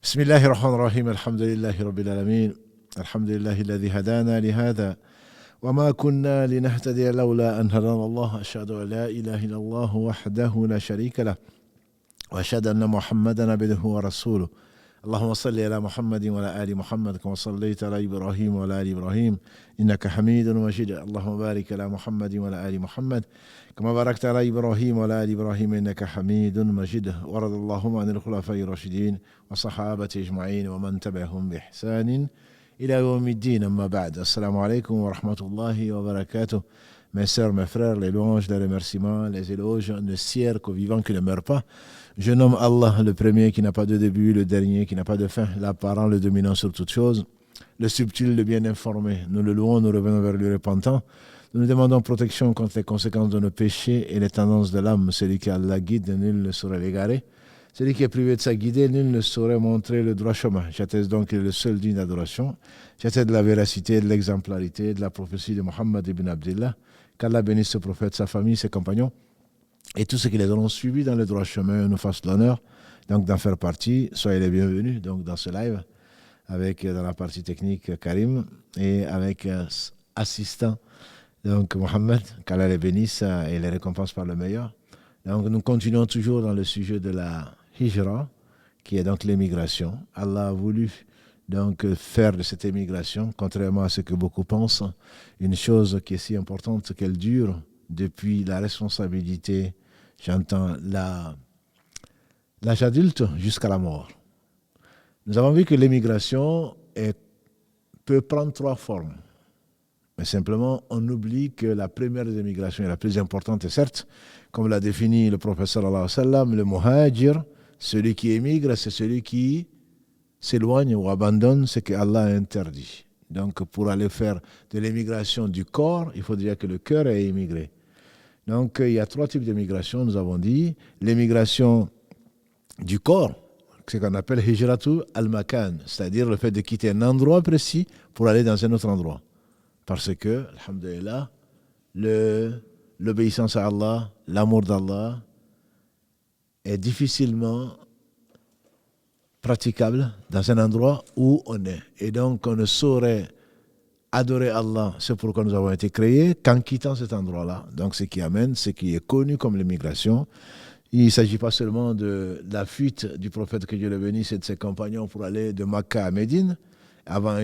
بسم الله الرحمن الرحيم الحمد لله رب العالمين الحمد لله الذي هدانا لهذا وما كنا لنهتدي لولا أن هدانا الله أشهد أن لا إله إلا الله وحده لا شريك له وأشهد أن محمدا عبده ورسوله اللهم صل على محمد وعلى آل محمد كما صليت على إبراهيم وعلى آل إبراهيم إنك حميد مجيد اللهم بارك على محمد وعلى آل محمد كما باركت على إبراهيم وعلى آل إبراهيم إنك حميد مجيد ورضي اللهم عن الخلفاء الراشدين والصحابة أجمعين ومن تبعهم بإحسان إلى يوم الدين أما بعد السلام عليكم ورحمة الله وبركاته. Mes sœurs, mes frères, les louanges, les remerciements, les éloges ne cierent qu'au vivant qui ne meurt pas. Je nomme Allah, le premier qui n'a pas de début, le dernier qui n'a pas de fin, l'apparent, le dominant sur toutes choses, le subtil, le bien informé. Nous le louons, nous revenons vers lui repentant. Nous demandons protection contre les conséquences de nos péchés et les tendances de l'âme. Celui qui Allah guide, nul ne saurait l'égarer. Celui qui est privé de sa guidée, nul ne saurait montrer le droit chemin. J'atteste donc qu'il est le seul digne d'adoration. J'atteste de la véracité, de l'exemplarité, de la prophétie de Muhammad ibn Abdillah. Qu'Allah bénisse ce prophète, sa famille, ses compagnons et tous ceux qui les auront suivis dans le droit chemin nous fassent l'honneur donc d'en faire partie. Soyez les bienvenus donc dans ce live avec dans la partie technique Karim et avec assistant donc Mohamed. Qu'Allah les bénisse et les récompense par le meilleur. Donc nous continuons toujours dans le sujet de la hijra qui est donc l'émigration. Allah a voulu donc faire de cette émigration, contrairement à ce que beaucoup pensent, une chose qui est si importante qu'elle dure depuis la responsabilité, j'entends l'âge adulte jusqu'à la mort. Nous avons vu que l'émigration peut prendre trois formes. Mais simplement, on oublie que la première des émigrations est la plus importante, et certes, comme l'a défini le prophète sallallahu alayhi wa sallam, le muhajir, celui qui émigre, c'est celui qui s'éloigne ou abandonne ce que Allah a interdit. Donc, pour aller faire de l'émigration du corps, il faut dire que le cœur est émigré. Donc, il y a trois types d'émigration, nous avons dit. L'émigration du corps, ce qu'on appelle hijratu al-makan, c'est-à-dire le fait de quitter un endroit précis pour aller dans un autre endroit. Parce que, alhamdulillah, l'obéissance à Allah, l'amour d'Allah est difficilement praticable dans un endroit où on est. Et donc, on ne saurait adorer Allah, c'est pourquoi nous avons été créés, qu'en quittant cet endroit-là. Donc, ce qui amène, ce qui est connu comme l'émigration. Il ne s'agit pas seulement de la fuite du prophète, que Dieu le bénisse, et de ses compagnons pour aller de Makka à Médine. Avant,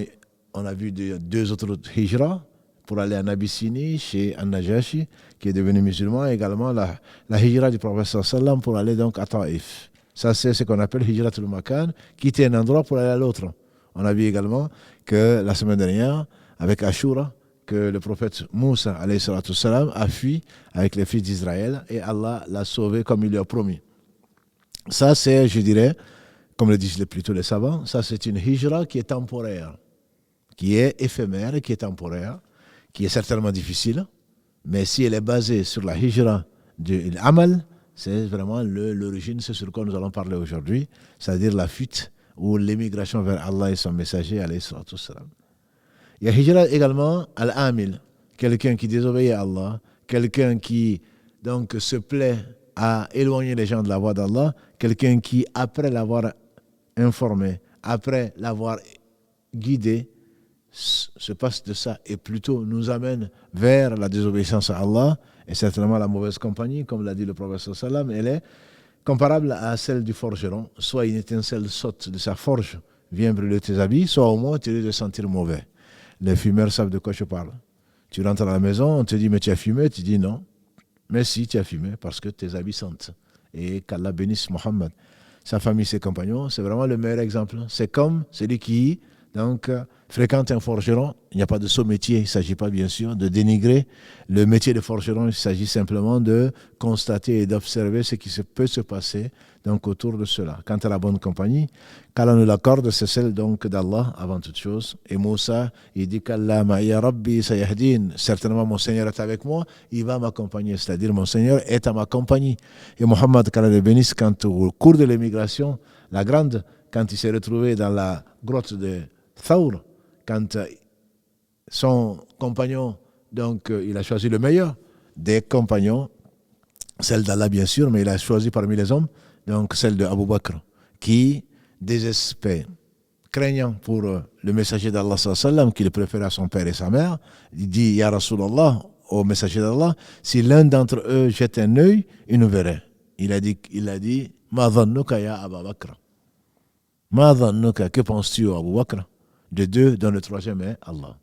on a vu deux autres hijras pour aller en Abyssinie, chez An-Najashi, qui est devenu musulman, et également la hijra du prophète sallam pour aller donc à Taïf. Ça, c'est ce qu'on appelle hijratul makan, quitter un endroit pour aller à l'autre. On a vu également que la semaine dernière, avec Ashura, que le prophète Moussa alayhi salatu salam a fui avec les fils d'Israël et Allah l'a sauvé comme il lui a promis. Ça, c'est, je dirais, comme le disent plutôt les savants, ça c'est une hijra qui est temporaire, qui est éphémère et qui est temporaire, qui est certainement difficile, mais si elle est basée sur la hijra de l'amal, c'est vraiment l'origine, c'est sur quoi nous allons parler aujourd'hui, c'est-à-dire la fuite ou l'émigration vers Allah et son messager, alayhi salatu salam. Il y a hijra également al-amil, quelqu'un qui désobéit à Allah, quelqu'un qui donc se plaît à éloigner les gens de la voie d'Allah, quelqu'un qui, après l'avoir informé, après l'avoir guidé, se passe de ça et plutôt nous amène vers la désobéissance à Allah et certainement la mauvaise compagnie, comme l'a dit le prophète sallam, elle est comparable à celle du forgeron. Soit une étincelle saute de sa forge, vient brûler tes habits, soit au moins tu risques de sentir mauvais. Les fumeurs savent de quoi je parle. Tu rentres à la maison, on te dit mais tu as fumé, tu dis non. Mais si, tu as fumé parce que tes habits sentent. Et qu'Allah bénisse Mohammed, sa famille, ses compagnons, c'est vraiment le meilleur exemple. C'est comme celui qui donc fréquente un forgeron. Il n'y a pas de saut métier, il ne s'agit pas bien sûr de dénigrer le métier de forgeron, il s'agit simplement de constater et d'observer ce qui peut se passer donc autour de cela. Quant à la bonne compagnie, qu'Allah nous l'accorde, c'est celle donc d'Allah avant toute chose. Et Moussa, il dit qu'Allah ma'iya rabbi sayahdin, certainement mon Seigneur est avec moi, il va m'accompagner, c'est-à-dire mon Seigneur est à ma compagnie. Et Mohammed, qu'Allah le bénisse, quand au cours de l'émigration, la grande, quand il s'est retrouvé dans la grotte de Thawr, quand son compagnon, donc il a choisi le meilleur des compagnons, celle d'Allah bien sûr, mais il a choisi parmi les hommes, donc celle de Abu Bakr, qui désespéré, craignant pour le messager d'Allah sallallahu alayhi wa sallam, qu'il préférait à son père et sa mère, il dit, Ya Rasulallah, au messager d'Allah, si l'un d'entre eux jette un œil, il nous verrait. Il a dit, Ma dhannuka ya Abu Bakr. Ma dhannuka, que penses-tu, Abu Bakr? De deux, dont le troisième est Allah.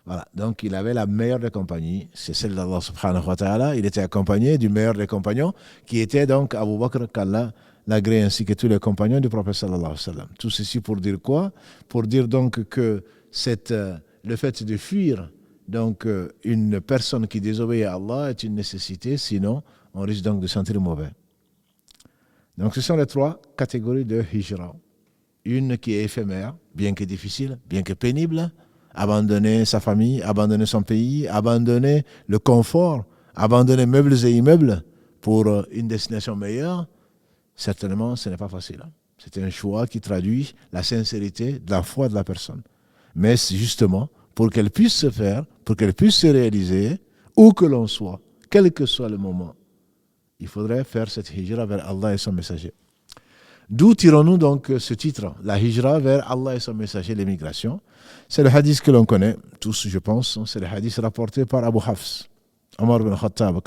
Voilà, donc il avait la meilleure des compagnies, c'est celle d'Allah subhanahu wa ta'ala. Il était accompagné du meilleur des compagnons, qui était donc Abu Bakr qu'Allah l'agréé, ainsi que tous les compagnons du prophète sallallahu alayhi wa sallam. Tout ceci pour dire quoi? Pour dire donc que le fait de fuir donc une personne qui désobéit à Allah est une nécessité, sinon on risque donc de se sentir mauvais. Donc ce sont les trois catégories de hijra. Une qui est éphémère, bien que difficile, bien que pénible, abandonner sa famille, abandonner son pays, abandonner le confort, abandonner meubles et immeubles pour une destination meilleure, certainement ce n'est pas facile. C'est un choix qui traduit la sincérité de la foi de la personne. Mais c'est justement pour qu'elle puisse se faire, pour qu'elle puisse se réaliser, où que l'on soit, quel que soit le moment, il faudrait faire cette hijra vers Allah et son messager. D'où tirons-nous donc ce titre, la hijra vers Allah et son messager, l'émigration? C'est le hadith que l'on connaît, tous je pense, c'est le hadith rapporté par Abu Hafs, Omar ibn Khattab,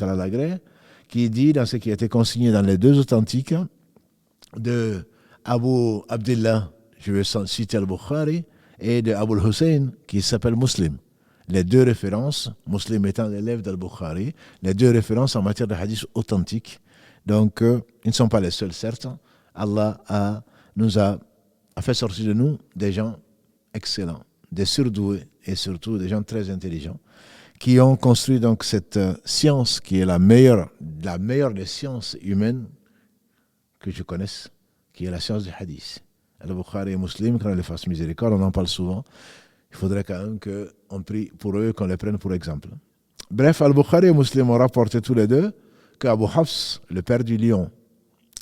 qui dit dans ce qui a été consigné dans les deux authentiques de Abu Abdullah, je vais citer al-Bukhari, et de Abu al-Hussein, qui s'appelle Muslim. Les deux références, Muslim étant l'élève d'al-Bukhari, les deux références en matière de hadith authentique. Donc, ils ne sont pas les seuls, certes. Allah nous a fait sortir de nous des gens excellents, des surdoués et surtout des gens très intelligents qui ont construit donc cette science qui est la meilleure des sciences humaines que je connaisse, qui est la science du hadith. Al-Bukhari et Muslim, quand on les fasse miséricorde, on en parle souvent. Il faudrait quand même qu'on prie pour eux, qu'on les prenne pour exemple. Bref, Al-Bukhari et Muslim ont rapporté tous les deux qu'Abu Hafs, le père du lion,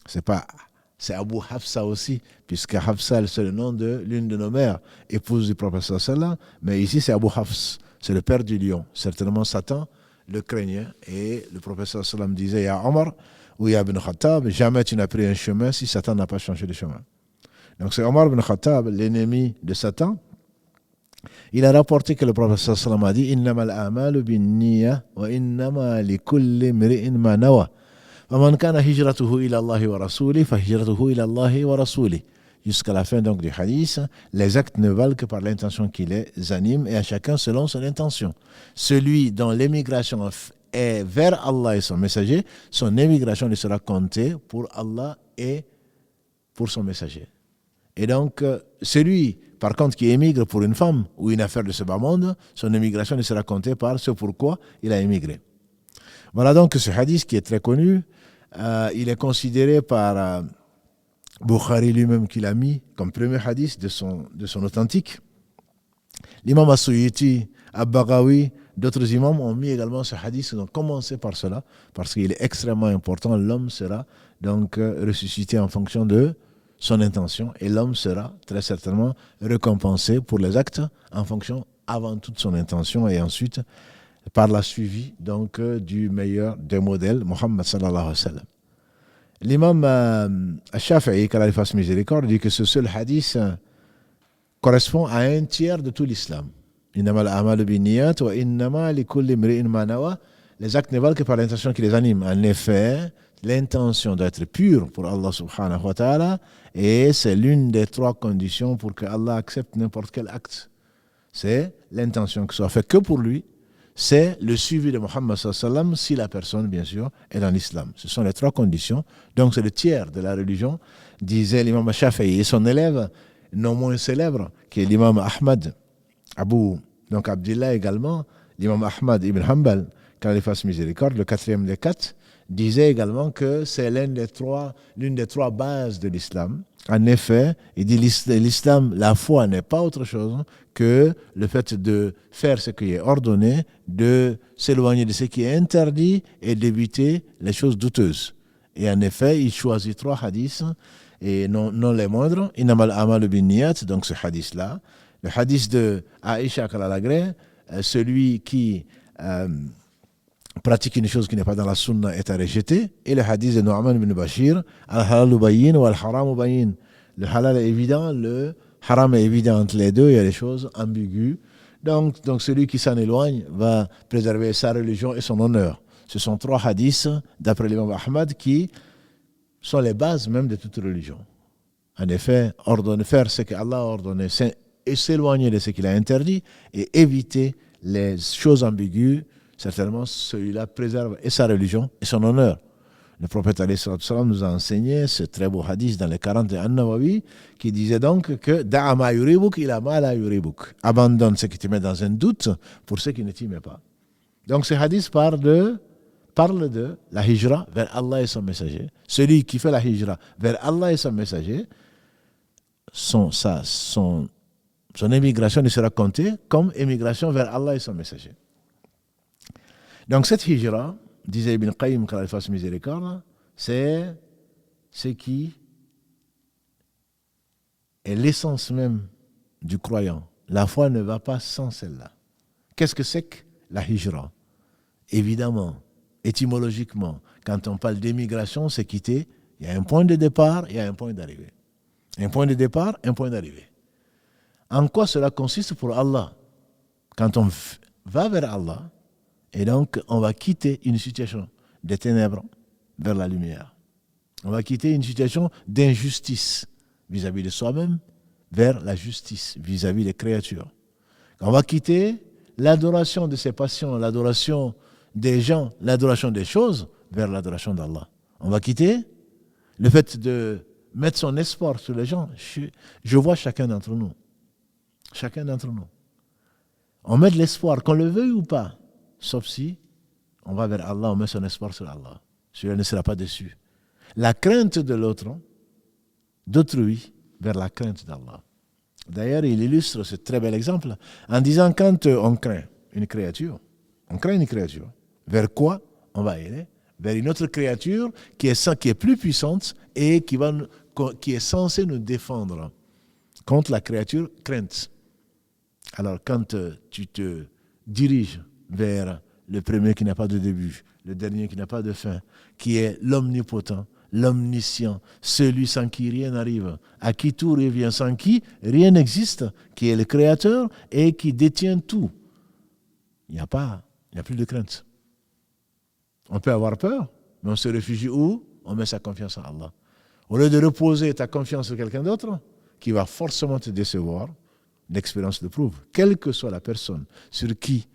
c'est Abu Hafsa aussi, puisque Hafsa, c'est le nom de l'une de nos mères, épouse du prophète sallallahu, mais ici c'est Abu Hafs, c'est le père du lion. Certainement Satan le craignait, et le prophète sallallahu disait, Ya Omar, ou Ya ibn Khattab, jamais tu n'as pris un chemin si Satan n'a pas changé de chemin. Donc c'est Omar ibn Khattab, l'ennemi de Satan. Il a rapporté que le prophète sallallahu a dit, Innama al-a'malu bin niyya wa innama li kulli mri'in ma nawa. وَمَنْ كَانَ هِجْرَتُهُ إِلَى اللَّهِ وَرَسُولِهِ فَهِجْرَتُهُ إِلَى اللَّهِ وَرَسُولِهِ. Jusqu'à la fin donc du hadith, les actes ne valent que par l'intention qui les anime et à chacun selon son intention. Celui dont l'émigration est vers Allah et son messager, son émigration lui sera comptée pour Allah et pour son messager. Et donc, celui, par contre, qui émigre pour une femme ou une affaire de ce bas monde, son émigration lui sera comptée par ce pourquoi il a émigré. Voilà donc ce hadith qui est très connu. Il est considéré par Bukhari lui-même qui l'a mis comme premier hadith de son authentique. L'imam As-Suyuti, Al-Baghawi, d'autres imams ont mis également ce hadith. Ils ont commencé par cela parce qu'il est extrêmement important. L'homme sera donc ressuscité en fonction de son intention et l'homme sera très certainement récompensé pour les actes en fonction avant toute son intention et ensuite par la suivi donc du meilleur des modèles, Muhammad sallallahu alayhi wa sallam. L'imam Shafi'i, qu'Allah lui fasse miséricorde, dit que ce seul hadith correspond à un tiers de tout l'islam. Innama al-a'malu binniyat wa innama li kulli imri'in ma nawa. Les actes ne valent que par l'intention qui les anime. En effet, l'intention doit être pure pour Allah subhanahu wa ta'ala et c'est l'une des trois conditions pour que Allah accepte n'importe quel acte. C'est l'intention que ce soit fait que pour lui. C'est le suivi de Muhammad sallallahu alayhi wa sallam si la personne, bien sûr, est dans l'islam. Ce sont les trois conditions. Donc, c'est le tiers de la religion, disait l'imam Shafi'i. Et son élève, non moins célèbre, qui est l'imam Ahmad, donc Abdullah également, l'imam Ahmad ibn Hanbal, quand il fasse miséricorde, le quatrième des quatre, disait également que c'est l'une des trois bases de l'islam. En effet, il dit l'islam, la foi n'est pas autre chose que le fait de faire ce qui est ordonné, de s'éloigner de ce qui est interdit et d'éviter les choses douteuses. Et en effet, il choisit trois hadiths et non les moindres. Innamal a'malu binniyat, donc ce hadith-là. Le hadith de Aïcha Kalalagré, celui qui pratique une chose qui n'est pas dans la sunna est à rejeter. Et le hadith de Nu'man ibn Bashir, al-halalu bayyin wa al-haramu bayyin. Le halal est évident, le haram est évident entre les deux, il y a des choses ambiguës. Donc celui qui s'en éloigne va préserver sa religion et son honneur. Ce sont 3 hadiths, d'après l'imam Ahmad, qui sont les bases même de toute religion. En effet, faire ce qu'Allah a ordonné et s'éloigner de ce qu'il a interdit et éviter les choses ambiguës, certainement celui-là préserve et sa religion et son honneur. Le prophète nous a enseigné ce très beau hadith dans les 40 de An-Nawawi qui disait donc que da'a ma yuribuk ila ma la yuribuk. Abandonne ce qui te met dans un doute pour ce qui ne t'y met pas. Donc ce hadith parle de la hijra vers Allah et son messager. Celui qui fait la hijra vers Allah et son messager, son émigration ne sera comptée comme émigration vers Allah et son messager. Donc cette hijra, disait Ibn Qayyim, qu'Allah fasse miséricorde, c'est ce qui est l'essence même du croyant. La foi ne va pas sans celle-là. Qu'est-ce que c'est que la hijra? Évidemment, étymologiquement, quand on parle d'émigration, c'est quitter. Il y a un point de départ, il y a un point d'arrivée. Un point de départ, un point d'arrivée. En quoi cela consiste pour Allah? Quand on va vers Allah, et donc on va quitter une situation de ténèbres vers la lumière. On va quitter une situation d'injustice vis-à-vis de soi-même vers la justice vis-à-vis des créatures. On va quitter l'adoration de ses passions, l'adoration des gens, l'adoration des choses vers l'adoration d'Allah. On va quitter le fait de mettre son espoir sur les gens. Je vois chacun d'entre nous. Chacun d'entre nous. On met de l'espoir, qu'on le veuille ou pas, sauf si on va vers Allah, on met son espoir sur Allah. Celui-là ne sera pas déçu. La crainte de l'autre, d'autrui, vers la crainte d'Allah. D'ailleurs, il illustre ce très bel exemple en disant quand on craint une créature, vers quoi on va aller? Vers une autre créature qui est plus puissante et qui est censée nous défendre contre la créature crainte. Alors, quand tu te diriges vers le premier qui n'a pas de début, le dernier qui n'a pas de fin, qui est l'omnipotent, l'omniscient, celui sans qui rien n'arrive, à qui tout revient, sans qui rien n'existe, qui est le créateur et qui détient tout. Il n'y a plus de crainte. On peut avoir peur, mais on se réfugie où? On met sa confiance en Allah. Au lieu de reposer ta confiance sur quelqu'un d'autre, qui va forcément te décevoir, l'expérience le prouve. Quelle que soit la personne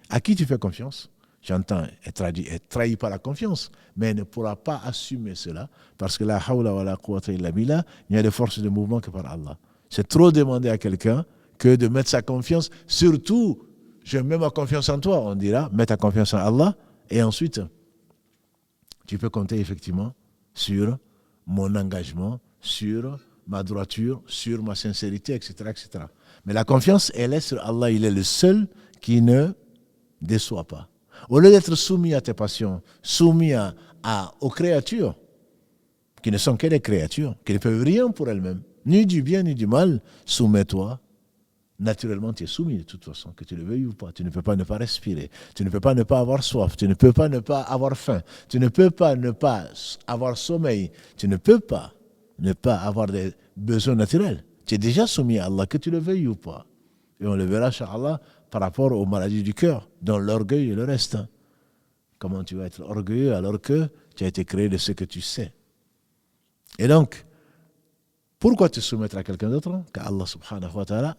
à qui tu fais confiance, j'entends, est trahi par la confiance, mais elle ne pourra pas assumer cela, parce que la hawla wa la quwwata illa billah, il n'y a de force de mouvement que par Allah. C'est trop demander à quelqu'un que de mettre sa confiance, surtout, je mets ma confiance en toi, on dira, mets ta confiance en Allah, et ensuite, tu peux compter effectivement sur mon engagement, sur ma droiture, sur ma sincérité, etc., etc. Mais la confiance, elle est sur Allah. Il est le seul qui ne déçoit pas. Au lieu d'être soumis à tes passions, soumis aux créatures, qui ne sont que des créatures, qui ne peuvent rien pour elles-mêmes, ni du bien ni du mal, soumets-toi. Naturellement, tu es soumis de toute façon, que tu le veuilles ou pas. Tu ne peux pas ne pas respirer. Tu ne peux pas ne pas avoir soif. Tu ne peux pas ne pas avoir faim. Tu ne peux pas ne pas avoir sommeil. Tu ne peux pas ne pas avoir des besoins naturels. Tu es déjà soumis à Allah, que tu le veuilles ou pas. Et on le verra, Inch'Allah, par rapport aux maladies du cœur, dont l'orgueil et le reste. Comment tu vas être orgueilleux alors que tu as été créé de ce que tu sais. Et donc, pourquoi te soumettre à quelqu'un d'autre qu'à Allah subhanahu wa ta'ala,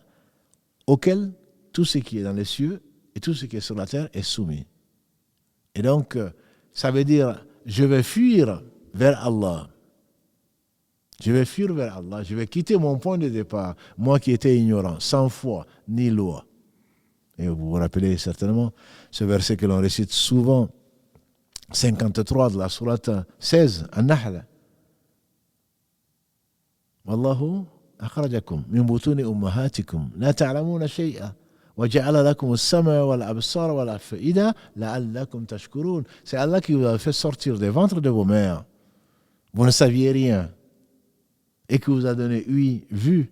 auquel tout ce qui est dans les cieux et tout ce qui est sur la terre est soumis. Et donc, ça veut dire, je vais fuir vers Allah. Je vais fuir vers Allah. Je vais quitter mon point de départ, moi qui étais ignorant, sans foi ni loi. Et vous vous rappelez certainement ce verset que l'on récite souvent, 53 de la sourate 16, An-Nahl. Wallahu أخرجكم من بطون أمهاتكم لا تعلمون شيئا وجعل لكم السمع والأبصار والأفئدة لعلكم تشكرون. C'est Allah qui vous a fait sortir des ventres de vos mères. Vous ne saviez rien. Et qui vous a donné vue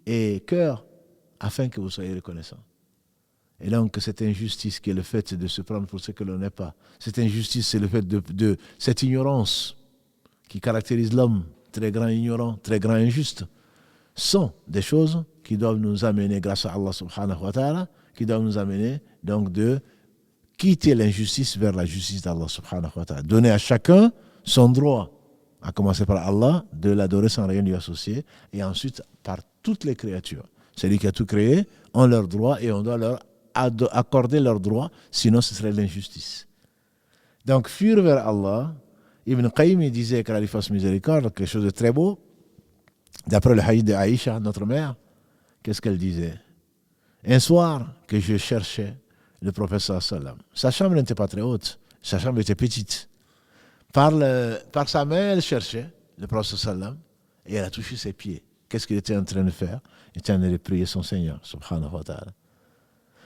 et cœur afin que vous soyez reconnaissants. Et donc, cette injustice qui est le fait de se prendre pour ce que l'on n'est pas. Cette injustice, c'est le fait de cette ignorance qui caractérise l'homme, très grand ignorant, très grand injuste. sont des choses qui doivent nous amener, grâce à Allah subhanahu wa ta'ala, qui doivent nous amener donc de quitter l'injustice vers la justice d'Allah subhanahu wa ta'ala. Donner à chacun son droit, à commencer par Allah, de l'adorer sans rien lui associer, et ensuite par toutes les créatures. C'est lui qui a tout créé, ont leurs droits et on doit leur accorder leurs droits, sinon ce serait l'injustice. Donc, fuir vers Allah, Ibn Qayyim il disait qu'Allah lui fasse miséricorde, quelque chose de très beau. D'après le hadith de Aïcha, notre mère, qu'est-ce qu'elle disait? Un soir que je cherchais le prophète sallallahu alayhi wa sallam, sa chambre n'était pas très haute, sa chambre était petite. Par sa main, elle cherchait le prophète sallallahu alayhi wa sallam et elle a touché ses pieds. Qu'est-ce qu'il était en train de faire? Il était en train de prier son Seigneur, subhanahu wa ta'ala.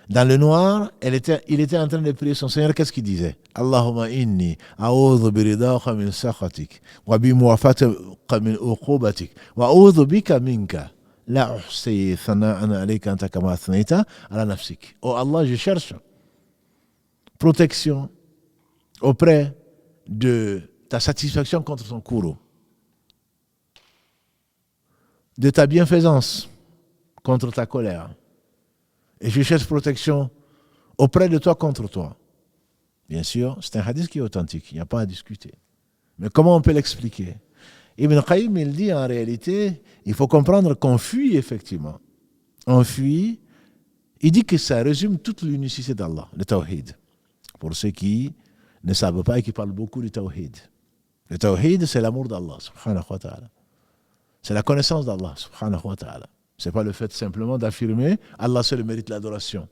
Dans le noir, il était en train de prier son Seigneur. Qu'est-ce qu'il disait? Allahumma inni a'udhu biridaka min sakhatik wa bimuwafatika min uqubatik wa a'udhu bika minka la uhsi thana'an alayka anta kama athnayta ala nafsik. Oh Allah, je cherche protection auprès de ta satisfaction contre ton courroux, de ta bienfaisance contre ta colère. Et je cherche protection auprès de toi contre toi. Bien sûr, c'est un hadith qui est authentique, il n'y a pas à discuter. Mais comment on peut l'expliquer? Ibn Qayyim, il dit en réalité, il faut comprendre qu'on fuit effectivement. On fuit, il dit que ça résume toute l'unicité d'Allah, le tawhid. Pour ceux qui ne savent pas et qui parlent beaucoup du tawhid. Le tawhid, c'est l'amour d'Allah, subhanahu wa ta'ala. C'est la connaissance d'Allah, subhanahu wa ta'ala. Ce n'est pas le fait simplement d'affirmer Allah seul mérite l'adoration.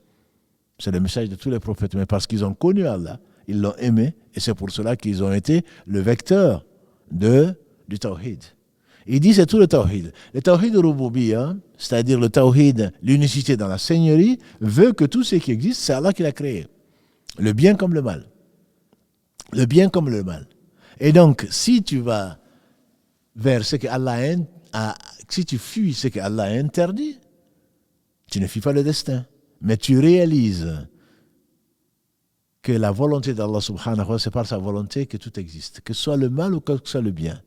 C'est le message de tous les prophètes. Mais parce qu'ils ont connu Allah, ils l'ont aimé, et c'est pour cela qu'ils ont été le vecteur du tawhid. Il dit c'est tout le tawhid. Le tawhid rububiyya, c'est-à-dire le tawhid, l'unicité dans la seigneurie, veut que tout ce qui existe, c'est Allah qui l'a créé. Le bien comme le mal. Le bien comme le mal. Et donc, si tu vas vers ce que Allah si tu fuis ce que Allah a interdit, tu ne fuis pas le destin. Mais tu réalises que la volonté d'Allah subhanahu wa ta'ala, c'est par sa volonté que tout existe. Que ce soit le mal ou que ce soit le bien.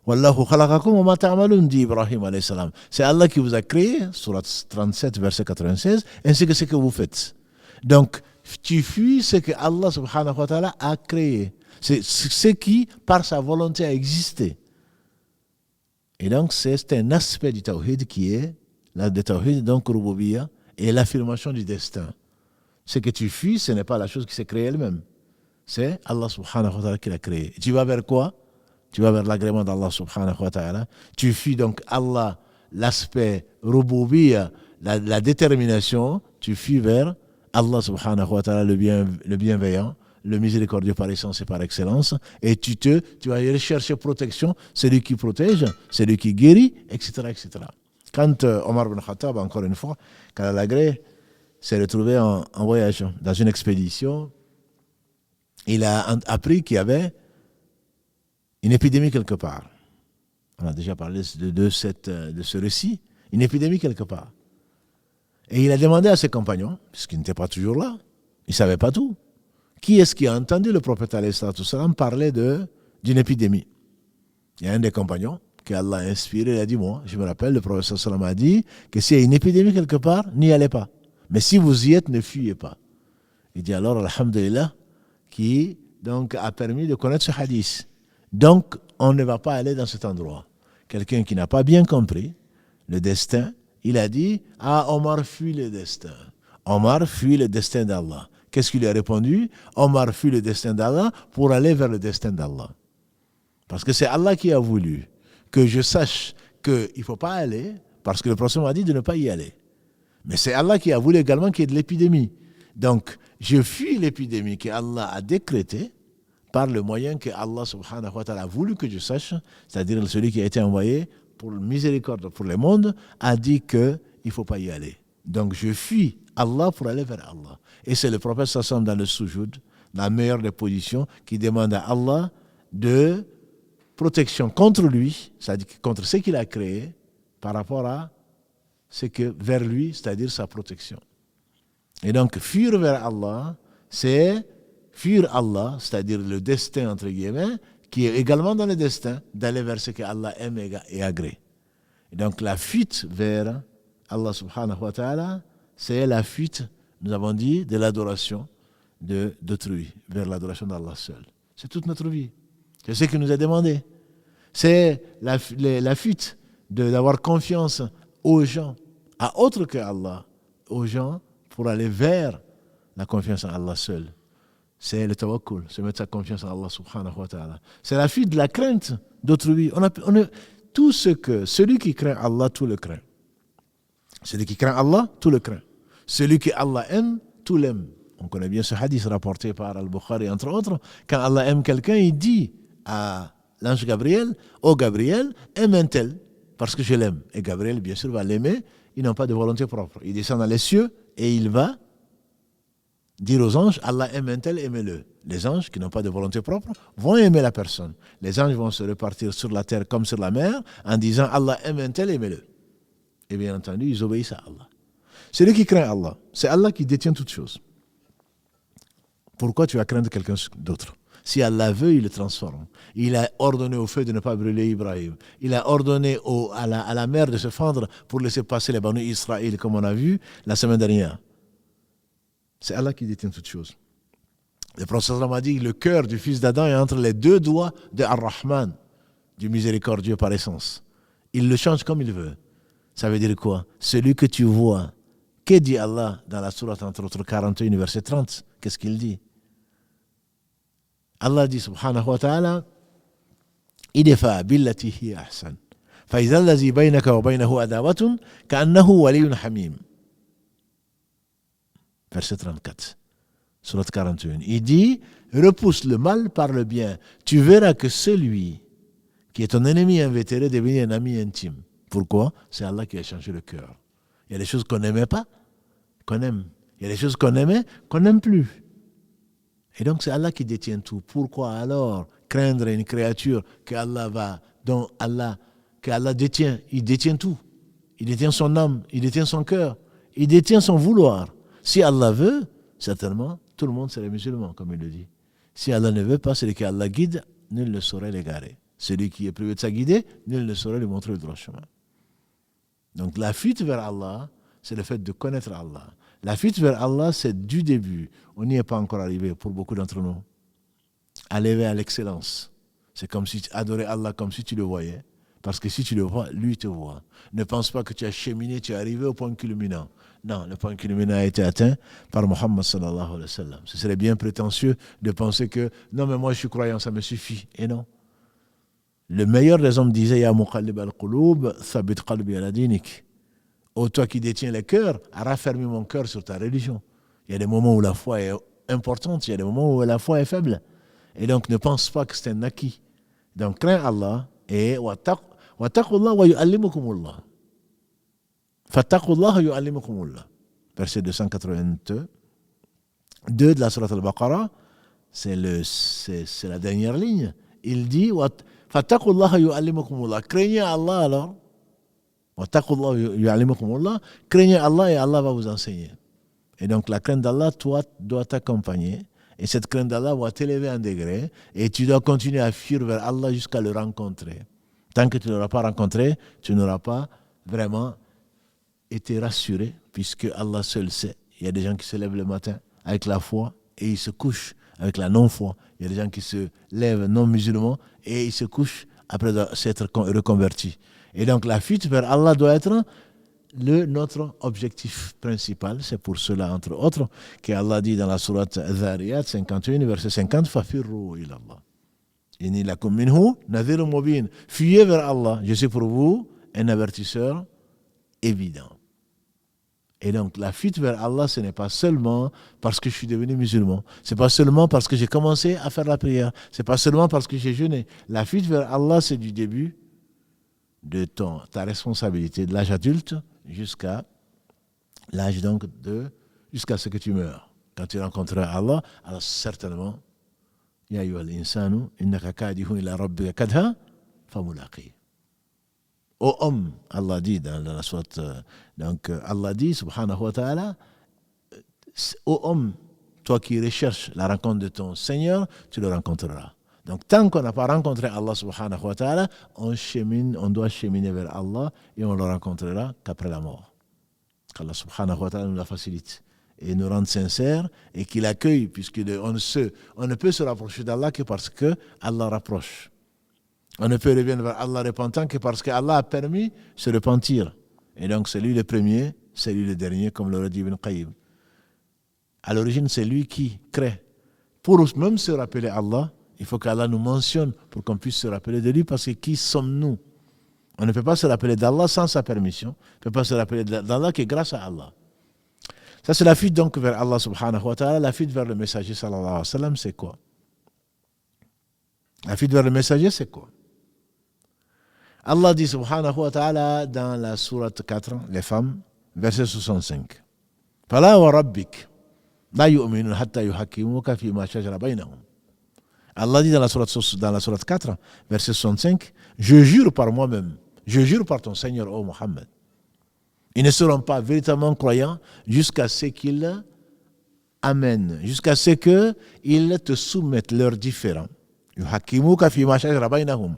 Wallahu khalaqakum wa ma ta'malun, dit Ibrahim alayhi salam. C'est Allah qui vous a créé, surat 37, verset 96, ainsi que ce que vous faites. Donc, tu fuis ce que Allah subhanahu wa ta'ala a créé. C'est ce qui, par sa volonté, a existé. Et donc, c'est un aspect du tawhid qui est, le tawhid, donc, rububiyya, et l'affirmation du destin. Ce que tu fuis, ce n'est pas la chose qui s'est créée elle-même. C'est Allah subhanahu wa ta'ala qui l'a créée. Tu vas vers quoi? Tu vas vers l'agrément d'Allah subhanahu wa ta'ala. Tu fuis donc Allah, l'aspect rububiyya, la détermination. Tu fuis vers Allah subhanahu wa ta'ala, le bienveillant, le miséricordieux par essence et par excellence, et tu vas aller chercher protection, celui qui protège, celui qui guérit, etc. etc. Quand Omar ibn Khattab, encore une fois, quand Al-Agré s'est retrouvé en voyage, dans une expédition, il a appris qu'il y avait une épidémie quelque part. On a déjà parlé de ce récit, une épidémie quelque part. Et il a demandé à ses compagnons, puisqu'ils n'étaient pas toujours là, ils ne savaient pas tout, qui est-ce qui a entendu le prophète alayhi salam parler d'une épidémie? Il y a un des compagnons que Allah a inspiré, il a dit, moi, je me rappelle, le prophète sallam a dit que s'il y a une épidémie quelque part, n'y allez pas. Mais si vous y êtes, ne fuyez pas. Il dit alors, alhamdulillah, qui donc a permis de connaître ce hadith. Donc, on ne va pas aller dans cet endroit. Quelqu'un qui n'a pas bien compris le destin, il a dit, Omar fuit le destin. Omar fuit le destin d'Allah. Qu'est-ce qu'il lui a répondu? Omar fuit le destin d'Allah pour aller vers le destin d'Allah. Parce que c'est Allah qui a voulu que je sache qu'il ne faut pas aller, parce que le prophète m'a dit de ne pas y aller. Mais c'est Allah qui a voulu également qu'il y ait de l'épidémie. Donc, je fuis l'épidémie que Allah a décrétée par le moyen que Allah subhanahu wa ta'ala a voulu que je sache, c'est-à-dire celui qui a été envoyé pour le miséricorde pour le monde, a dit qu'il ne faut pas y aller. Donc, je fuis Allah pour aller vers Allah. Et c'est le prophète sallam dans le sujoud, la meilleure des positions, qui demande à Allah de protection contre lui, c'est-à-dire contre ce qu'il a créé, par rapport à ce que vers lui, c'est-à-dire sa protection. Et donc, fuir vers Allah, c'est fuir Allah, c'est-à-dire le destin, entre guillemets, qui est également dans le destin, d'aller vers ce que Allah aime et agrée. Et donc la fuite vers Allah subhanahu wa ta'ala, c'est la fuite, nous avons dit, de l'adoration d'autrui, vers l'adoration d'Allah seul. C'est toute notre vie. C'est ce qui nous est demandé. C'est la fuite d'avoir confiance aux gens, à autre que Allah, aux gens, pour aller vers la confiance en Allah seul. C'est le tawakkul, c'est mettre sa confiance en Allah subhanahu wa ta'ala. C'est la fuite de la crainte d'autrui. Celui qui craint Allah, tout le craint. Celui qui craint Allah, tout le craint. Celui que Allah aime, tout l'aime. On connaît bien ce hadith rapporté par Al-Bukhari, entre autres. Quand Allah aime quelqu'un, il dit à l'ange Gabriel, ô Gabriel, aime un tel, parce que je l'aime. Et Gabriel, bien sûr, va l'aimer. Ils n'ont pas de volonté propre. Il descend dans les cieux et il va dire aux anges, Allah aime un tel, aimez-le. Les anges qui n'ont pas de volonté propre vont aimer la personne. Les anges vont se répartir sur la terre comme sur la mer en disant, Allah aime un tel, aimez-le. Et bien entendu, ils obéissent à Allah. Celui qui craint Allah, c'est Allah qui détient toutes choses. Pourquoi tu vas craindre quelqu'un d'autre? Si Allah veut, il le transforme. Il a ordonné au feu de ne pas brûler Ibrahim. Il a ordonné à la mer de se fendre pour laisser passer les Banu Israël, comme on a vu la semaine dernière. C'est Allah qui détient toutes choses. Le prophète a dit, le cœur du fils d'Adam est entre les deux doigts de Ar-Rahman, du miséricordieux par essence. Il le change comme il veut. Ça veut dire quoi? Celui que tu vois. Que dit Allah dans la sourate entre autres 41, verset 30? Qu'est-ce qu'il dit? Allah dit subhanahu wa ta'ala, idfa billati hiya ahsan. Fa idha allazi baynaka wa baynahu adawatun ka'annahu waliyyun hamim. Verset 34. Sourate 41. Il dit, repousse le mal par le bien. Tu verras que celui qui est ton ennemi invétéré devient un ami intime. Pourquoi? C'est Allah qui a changé le cœur. Il y a des choses qu'on n'aimait pas, qu'on aime. Il y a des choses qu'on aimait, qu'on n'aime plus. Et donc c'est Allah qui détient tout. Pourquoi alors craindre une créature que Allah détient? Il détient tout. Il détient son âme, il détient son cœur, il détient son vouloir. Si Allah veut, certainement, tout le monde serait musulman, comme il le dit. Si Allah ne veut pas, celui que Allah guide, nul ne saurait l'égarer. Celui qui est privé de sa guidée, nul ne saurait lui montrer le droit chemin. Donc la fuite vers Allah, c'est le fait de connaître Allah. La fuite vers Allah, c'est du début. On n'y est pas encore arrivé pour beaucoup d'entre nous. Aller à l'excellence. C'est comme si tu adorais Allah comme si tu le voyais. Parce que si tu le vois, lui te voit. Ne pense pas que tu as cheminé, tu es arrivé au point culminant. Non, le point culminant a été atteint par Muhammad sallallahu alayhi wa sallam. Ce serait bien prétentieux de penser que non, mais moi je suis croyant, ça me suffit. Et non. Le meilleur des hommes disait, Ya muqallib al-qulub, thabit qalbi ala dinik. Ô toi qui détiens les cœurs, raffermis mon cœur sur ta religion. Il y a des moments où la foi est importante, il y a des moments où la foi est faible. Et donc ne pense pas que c'est un acquis. Donc crains Allah et wattaqullah wa yu'allimukumullah. Fattaqullah wa yu'allimukumullah. Verset 282 de la sourate Al-Baqarah, c'est la dernière ligne. Il dit fattaqullah wa yu'allimukumullah. Craignez Allah alors. Craignez Allah et Allah va vous enseigner. Et donc la crainte d'Allah, toi, doit t'accompagner. Et cette crainte d'Allah va t'élever en degré. Et tu dois continuer à fuir vers Allah jusqu'à le rencontrer. Tant que tu ne l'auras pas rencontré, tu n'auras pas vraiment été rassuré, puisque Allah seul sait. Il y a des gens qui se lèvent le matin avec la foi et ils se couchent avec la non-foi. Il y a des gens qui se lèvent non musulmans et ils se couchent après s'être reconvertis. Et donc la fuite vers Allah doit être notre objectif principal. C'est pour cela, entre autres, qu'Allah dit dans la sourate Dhariyat 51, verset 50, Fafirru ilallah. Inni lakum minhu nadhirun mubin. Fuyez vers Allah. Je suis pour vous un avertisseur évident. Et donc la fuite vers Allah, ce n'est pas seulement parce que je suis devenu musulman. Ce n'est pas seulement parce que j'ai commencé à faire la prière. Ce n'est pas seulement parce que j'ai jeûné. La fuite vers Allah, c'est du début de ta responsabilité de l'âge adulte jusqu'à l'âge donc jusqu'à ce que tu meurs. Quand tu rencontreras Allah, alors certainement, Ya ayyuhal insanu innaka kadihun ila rabbika kadha famulaqi. Ô homme, Allah dit dans la sourate, donc Allah dit subhanahu wa ta'ala, ô homme, toi qui recherches la rencontre de ton Seigneur, tu le rencontreras. Donc, tant qu'on n'a pas rencontré Allah subhanahu wa ta'ala, on doit cheminer vers Allah et on le rencontrera qu'après la mort. Qu'Allah subhanahu wa ta'ala nous la facilite et nous rende sincères et qu'il accueille, puisqu'on ne peut se rapprocher d'Allah que parce que Allah rapproche. On ne peut revenir vers Allah repentant que parce qu'Allah a permis de se repentir. Et donc, c'est lui le premier, c'est lui le dernier, comme l'aurait dit Ibn Qayyim. À l'origine, c'est lui qui crée. Pour même se rappeler Allah, il faut qu'Allah nous mentionne pour qu'on puisse se rappeler de lui, parce que qui sommes-nous? On ne peut pas se rappeler d'Allah sans sa permission. On ne peut pas se rappeler d'Allah que grâce à Allah. Ça, c'est la fuite donc vers Allah subhanahu wa ta'ala. La fuite vers le messager sallallahu alayhi wa sallam, c'est quoi? La fuite vers le messager, c'est quoi? Allah dit subhanahu wa ta'ala dans la sourate 4, les femmes, verset 65. Fala wa rabbik la yu'minun hatta yuhakkimuka fima shajara baynahum. Allah dit dans la sourate 4, verset 65, je jure par moi-même, je jure par ton Seigneur, ô Muhammad. Ils ne seront pas véritablement croyants jusqu'à ce qu'ils amènent, jusqu'à ce qu'ils te soumettent leurs différends. Yuhakkimuka fima shajara baynahum.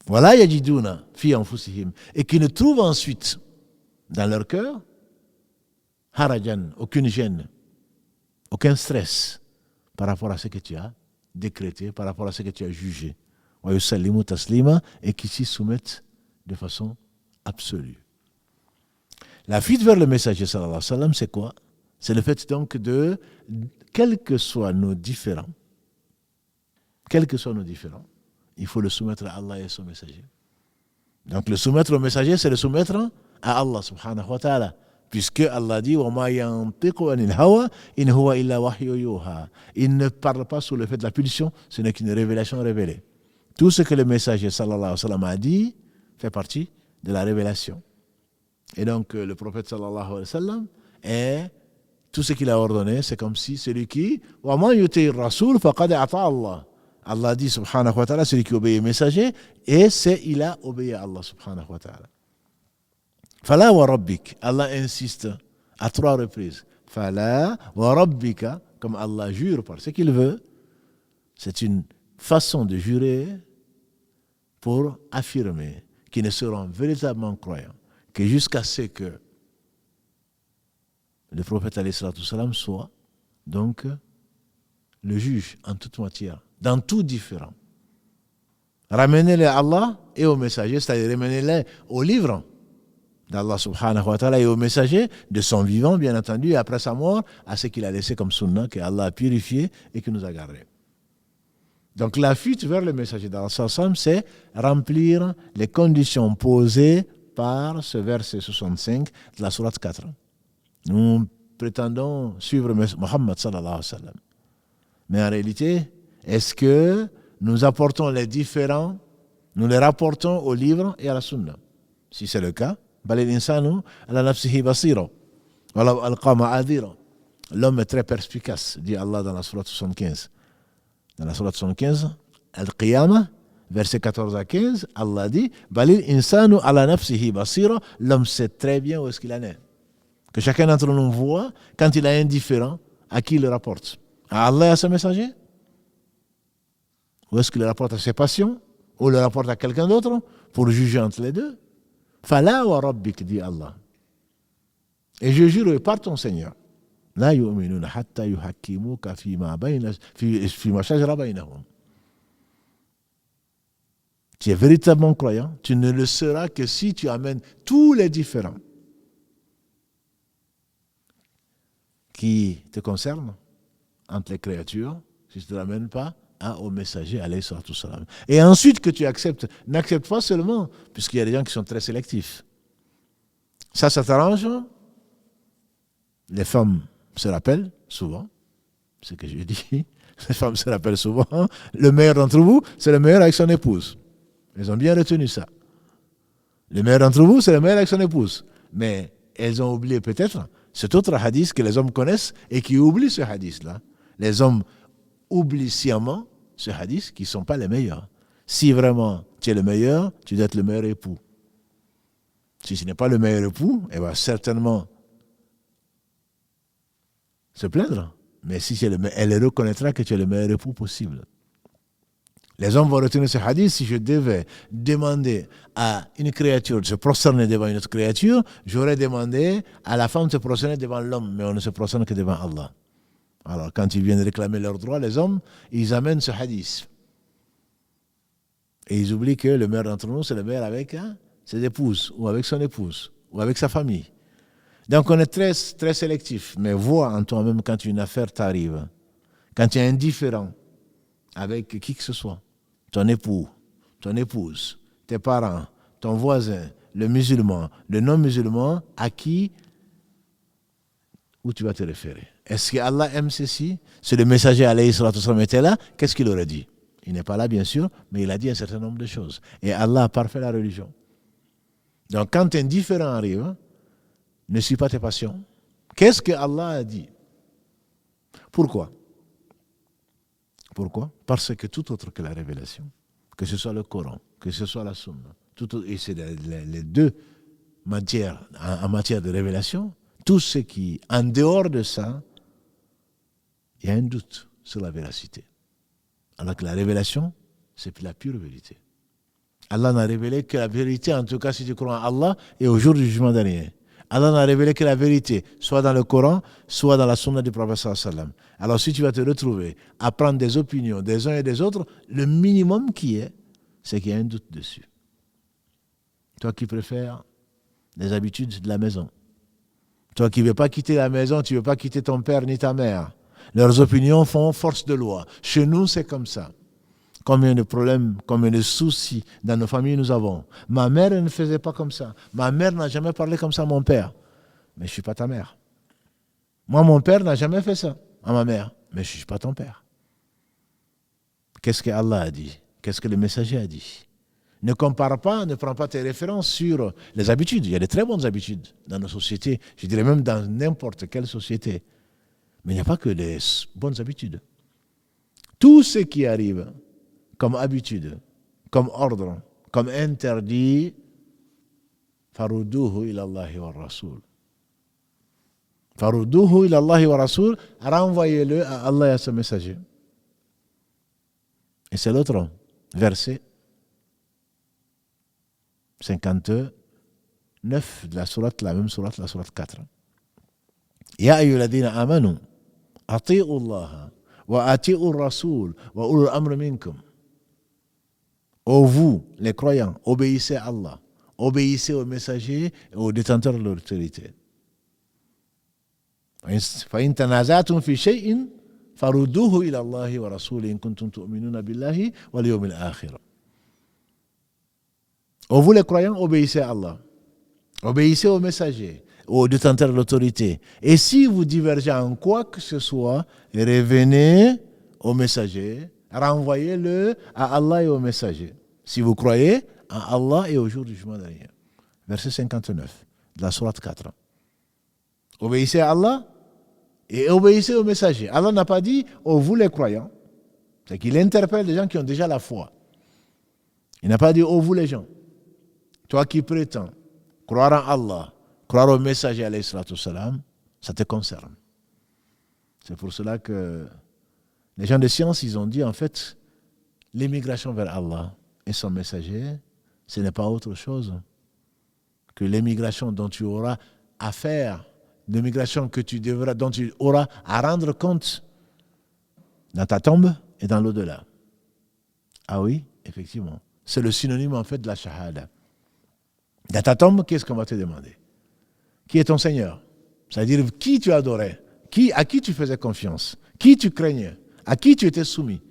Voilà yajiduna fi anfusihim, et qui ne trouvent ensuite dans leur cœur harajan, aucune gêne, aucun stress par rapport à ce que tu as décrété, par rapport à ce que tu as jugé. Wa yusallimu taslima, et qui s'y soumettent de façon absolue. La fuite vers le messager sallallahu alayhi wa sallam, c'est quoi? C'est le fait donc de, quels que soient nos différends, il faut le soumettre à Allah et son messager. Donc le soumettre au messager, c'est le soumettre à Allah subhanahu wa ta'ala. Puisque Allah dit وَمَا يَنْطِقُ عَنِ الْهَوَى إِنْ هُوَ إِلَّا وَحْيٌ يُوحَى. Il ne parle pas sous le fait de la pulsion, ce n'est qu'une révélation révélée. Tout ce que le messager sallallahu alayhi wa sallam a dit fait partie de la révélation. Et donc le prophète sallallahu alayhi wa sallam est tout ce qu'il a ordonné, c'est comme si celui qui وَمَا يُطِعِ الرَّسُولَ فَقَدْ أَطَاعَ اللَّهَ. Allah dit subhanahu wa ta'ala, celui qui obéit au messager, et il a obéi à Allah subhanahu wa ta'ala. Fala wa rabbik, Allah insiste à 3 reprises. Fala wa rabbika, comme Allah jure par ce qu'il veut, c'est une façon de jurer pour affirmer qu'ils ne seront véritablement croyants que jusqu'à ce que le prophète alayhi salatu salam soit donc le juge en toute matière, dans tout différent. Ramenez-les à Allah et au messager, c'est-à-dire ramenez-les au livre d'Allah subhanahu wa ta'ala et au messager de son vivant, bien entendu, et après sa mort, à ce qu'il a laissé comme sunnah, que Allah a purifié et qui nous a gardés. Donc la fuite vers le messager d'Allah, c'est remplir les conditions posées par ce verset 65 de la sourate 4. Nous prétendons suivre Muhammad sallallahu alayhi wa sallam. Mais en réalité, est-ce que nous apportons les différents, nous les rapportons au livre et à la sunna? Si c'est le cas, l'homme est très perspicace, dit Allah dans la sourate 75. Dans la sourate 75, Al-Qiyamah, versets 14 à 15, Allah dit l'homme sait très bien où est-ce qu'il en est. Que chacun d'entre nous voit quand il est indifférent, à qui il le rapporte? À Allah et à son messager? Ou est-ce qu'il le rapporte à ses passions? Ou le rapporte à quelqu'un d'autre pour juger entre les deux? Fala wa rabbik, dit Allah. Et je jure par ton Seigneur, la yu'minuna hatta yuhakkimuka fima shajara baynahum. Tu es véritablement croyant, tu ne le seras que si tu amènes tous les différends qui te concernent entre les créatures, si tu ne l'amènes pas au messager, alayhi salatu salam. Et ensuite que tu acceptes, n'accepte pas seulement, puisqu'il y a des gens qui sont très sélectifs. Ça t'arrange. Les femmes se rappellent souvent, ce que je dis, les femmes se rappellent souvent, le meilleur d'entre vous, c'est le meilleur avec son épouse. Elles ont bien retenu ça. Le meilleur d'entre vous, c'est le meilleur avec son épouse. Mais elles ont oublié peut-être cet autre hadith que les hommes connaissent et qui oublient ce hadith-là. Les hommes oublient sciemment ce hadith qui ne sont pas les meilleurs. Si vraiment tu es le meilleur, tu dois être le meilleur époux. Si ce n'est pas le meilleur époux, il va certainement se plaindre Mais si elle reconnaîtra que tu es le meilleur époux possible. Les hommes vont retenir ce hadith. Si je devais demander à une créature de se prosterner devant une autre créature, j'aurais demandé à la femme de se prosterner devant l'homme, mais on ne se prosterne que devant Allah. Alors, quand ils viennent réclamer leurs droits, les hommes, ils amènent ce hadith. Et ils oublient que le meilleur d'entre nous, c'est le meilleur avec ses épouses, ou avec son épouse, ou avec sa famille. Donc, on est très, très sélectif. Mais vois en toi-même quand une affaire t'arrive, quand tu es indifférent avec qui que ce soit, ton époux, ton épouse, tes parents, ton voisin, le musulman, le non-musulman, à qui, où tu vas te référer? Est-ce que Allah aime ceci? Si le messager alayhi salatu wasallam était là, qu'est-ce qu'il aurait dit? Il n'est pas là, bien sûr, mais il a dit un certain nombre de choses. Et Allah a parfait la religion. Donc, quand un différent arrive, ne suis pas tes passions. Qu'est-ce que Allah a dit? Pourquoi? Pourquoi? Parce que tout autre que la révélation, que ce soit le Coran, que ce soit la Sunna, et c'est les deux matières, en matière de révélation, tout ce qui, en dehors de ça, il y a un doute sur la véracité. Alors que la révélation, c'est la pure vérité. Allah n'a révélé que la vérité, en tout cas si tu crois en Allah, et au jour du jugement dernier. Allah n'a révélé que la vérité, soit dans le Coran, soit dans la Sunna du prophète sallallahu alayhi wa sallam. Alors si tu vas te retrouver à prendre des opinions des uns et des autres, le minimum qui est, c'est qu'il y a un doute dessus. Toi qui préfères les habitudes de la maison, toi qui ne veux pas quitter la maison, tu ne veux pas quitter ton père ni ta mère, leurs opinions font force de loi. Chez nous, c'est comme ça. Combien de problèmes, combien de soucis dans nos familles nous avons. Ma mère ne faisait pas comme ça. Ma mère n'a jamais parlé comme ça à mon père. Mais je ne suis pas ta mère. Moi, mon père n'a jamais fait ça à ma mère. Mais je ne suis pas ton père. Qu'est-ce que Allah a dit? Qu'est-ce que le messager a dit? Ne compare pas, ne prends pas tes références sur les habitudes. Il y a de très bonnes habitudes dans nos sociétés. Je dirais même dans n'importe quelle société. Mais il n'y a pas que les bonnes habitudes. Tout ce qui arrive comme habitude, comme ordre, comme interdit, farudduhu ila Allahi wa rasoul. Farudduhu ila Allahi wa rasoul, renvoyez-le à Allah et à son messager. Et c'est l'autre verset 59 de la sourate, la même sourate, la sourate 4. Ya ayyuhalladhina amanu, ati'u Allah wa ati'u rasoul wa ulul amri minkum. Ô vous, les croyants, obéissez à Allah, obéissez aux messagers et aux détenteurs de l'autorité. فإن تنازعتم في شيء فردوه إلى الله ورسوله إن كنتم تؤمنون بالله واليوم الآخر. Ô vous, les croyants, obéissez à Allah, obéissez aux messagers, aux détenteurs de l'autorité. Et si vous divergez en quoi que ce soit, revenez aux messagers, renvoyez-le à Allah et aux messagers. Si vous croyez en Allah et au jour du jugement dernier. Verset 59 de la sourate 4. Obéissez à Allah et obéissez aux messagers. Allah n'a pas dit « Oh, vous les croyants ». C'est qu'il interpelle les gens qui ont déjà la foi. Il n'a pas dit « Oh, vous les gens ». Toi qui prétends croire en Allah, croire au messager alayhi salatu wassalam, ça te concerne. C'est pour cela que les gens de science, ils ont dit en fait, l'émigration vers Allah et son messager, ce n'est pas autre chose que l'émigration dont tu auras à faire, l'émigration dont tu auras à rendre compte dans ta tombe et dans l'au-delà. Ah oui, effectivement. C'est le synonyme en fait de la shahada. Dans ta tombe, qu'est-ce qu'on va te demander? Qui est ton Seigneur? C'est-à-dire qui tu adorais, à qui tu faisais confiance, qui tu craignais, à qui tu étais soumis.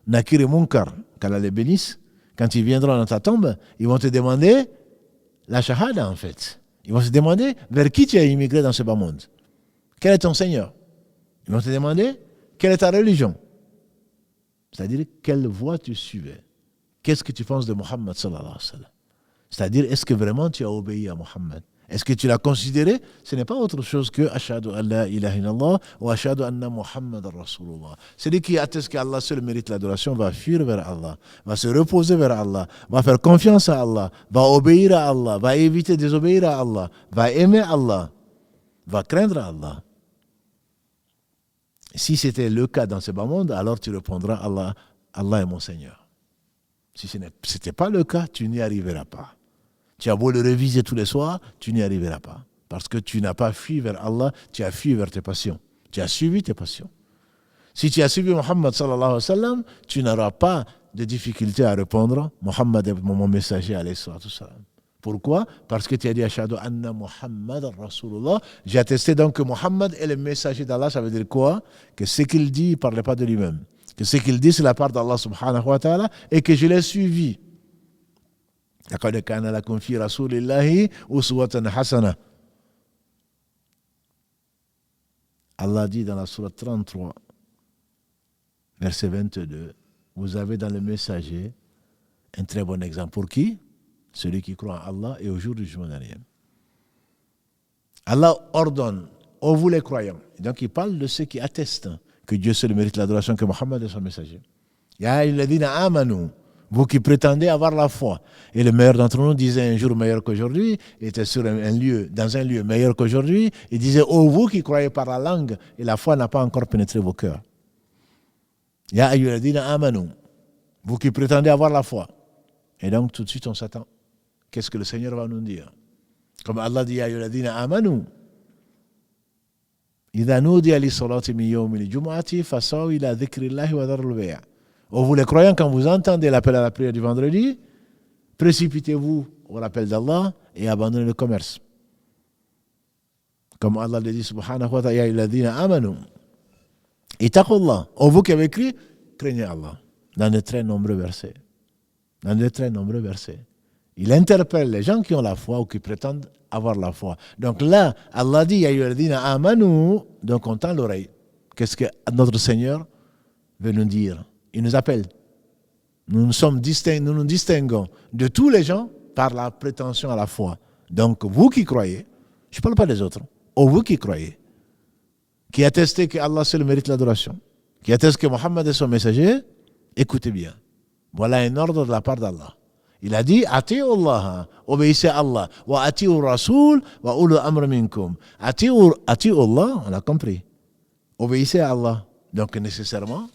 Nakir et Munkar, qu'Allah les bénisse, quand ils viendront dans ta tombe, ils vont te demander la shahada en fait. Ils vont se demander vers qui tu as immigré dans ce bas monde. Quel est ton Seigneur? Ils vont te demander quelle est ta religion. C'est-à-dire quelle voie tu suivais. Qu'est-ce que tu penses de Muhammad sallallahu alayhi wa sallam? C'est-à-dire, est-ce que vraiment tu as obéi à Muhammad? Est-ce que tu l'as considéré? Ce n'est pas autre chose que Ashhadu an la ilaha illallah ou Ashhadu anna Muhammad Rasulullah. Celui qui atteste qu'Allah seul mérite l'adoration va fuir vers Allah, va se reposer vers Allah, va faire confiance à Allah, va obéir à Allah, va éviter de désobéir à Allah, va aimer Allah, va craindre Allah. Si c'était le cas dans ce bas monde, alors tu répondras Allah est mon Seigneur. Si ce n'était pas le cas, tu n'y arriveras pas. Tu as beau le réviser tous les soirs, tu n'y arriveras pas. Parce que tu n'as pas fui vers Allah, tu as fui vers tes passions. Tu as suivi tes passions. Si tu as suivi Muhammad sallallahu alayhi wa sallam, tu n'auras pas de difficulté à répondre Muhammad est mon messager alayhi salatu salam. Pourquoi? Parce que tu as dit Ashhadu anna Muhammad Rasulullah. J'ai attesté donc que Muhammad est le messager d'Allah. Ça veut dire quoi? Que ce qu'il dit, il ne parlait pas de lui-même. Que ce qu'il dit, c'est la part d'Allah subhanahu wa ta'ala et que je l'ai suivi. لقد كان لكم في رسول الله أسوة حسنة. Allah dit dans la sourate 33, verset 22, vous avez dans le messager un très bon exemple. Pour qui? Celui qui croit en Allah et au jour du jugement dernier. Allah ordonne, ô vous les croyants, et donc il parle de ceux qui attestent que Dieu seul mérite l'adoration, que Mohammed est son messager. Ya ayyuhalladhina amanu, vous qui prétendez avoir la foi. Et le meilleur d'entre nous disait un jour meilleur qu'aujourd'hui, il était sur un lieu, dans un lieu meilleur qu'aujourd'hui, il disait, ô vous qui croyez par la langue, et la foi n'a pas encore pénétré vos cœurs. Ya ayyuhalladhina amanu, vous qui prétendez avoir la foi. Et donc tout de suite on s'attend. Qu'est-ce que le Seigneur va nous dire? Comme Allah dit, Ya ayyuhalladhina amanu, idha nudiya lis-salati min yawmil jumu'ati fasaw ila dhikrillahi wa dharul bay'. Oh, vous les croyants, quand vous entendez l'appel à la prière du vendredi, précipitez-vous au rappel d'Allah et abandonnez le commerce. Comme Allah le dit, subhanahu wa ta'ala, ya ayyuhalladhina amanu, ittaqullah. Oh, vous qui avez écrit, craignez Allah. Dans de très nombreux versets. Dans de très nombreux versets. Il interpelle les gens qui ont la foi ou qui prétendent avoir la foi. Donc là, Allah dit, ya ayyuhalladhina amanu, donc on tend l'oreille. Qu'est-ce que notre Seigneur veut nous dire? Il nous appelle. Nous nous distinguons de tous les gens par la prétention à la foi. Donc, vous qui croyez, je ne parle pas des autres, ou vous qui croyez, qui attestez que Allah seul mérite l'adoration, qui attestent que Mohammed est son messager, écoutez bien. Voilà un ordre de la part d'Allah. Il a dit, Ati'u Allah, obéissez à Allah, wa ati'u Rasul, wa ulu amr minkum. Ati'u Allah, on a compris. Obéissez à Allah. Donc, nécessairement,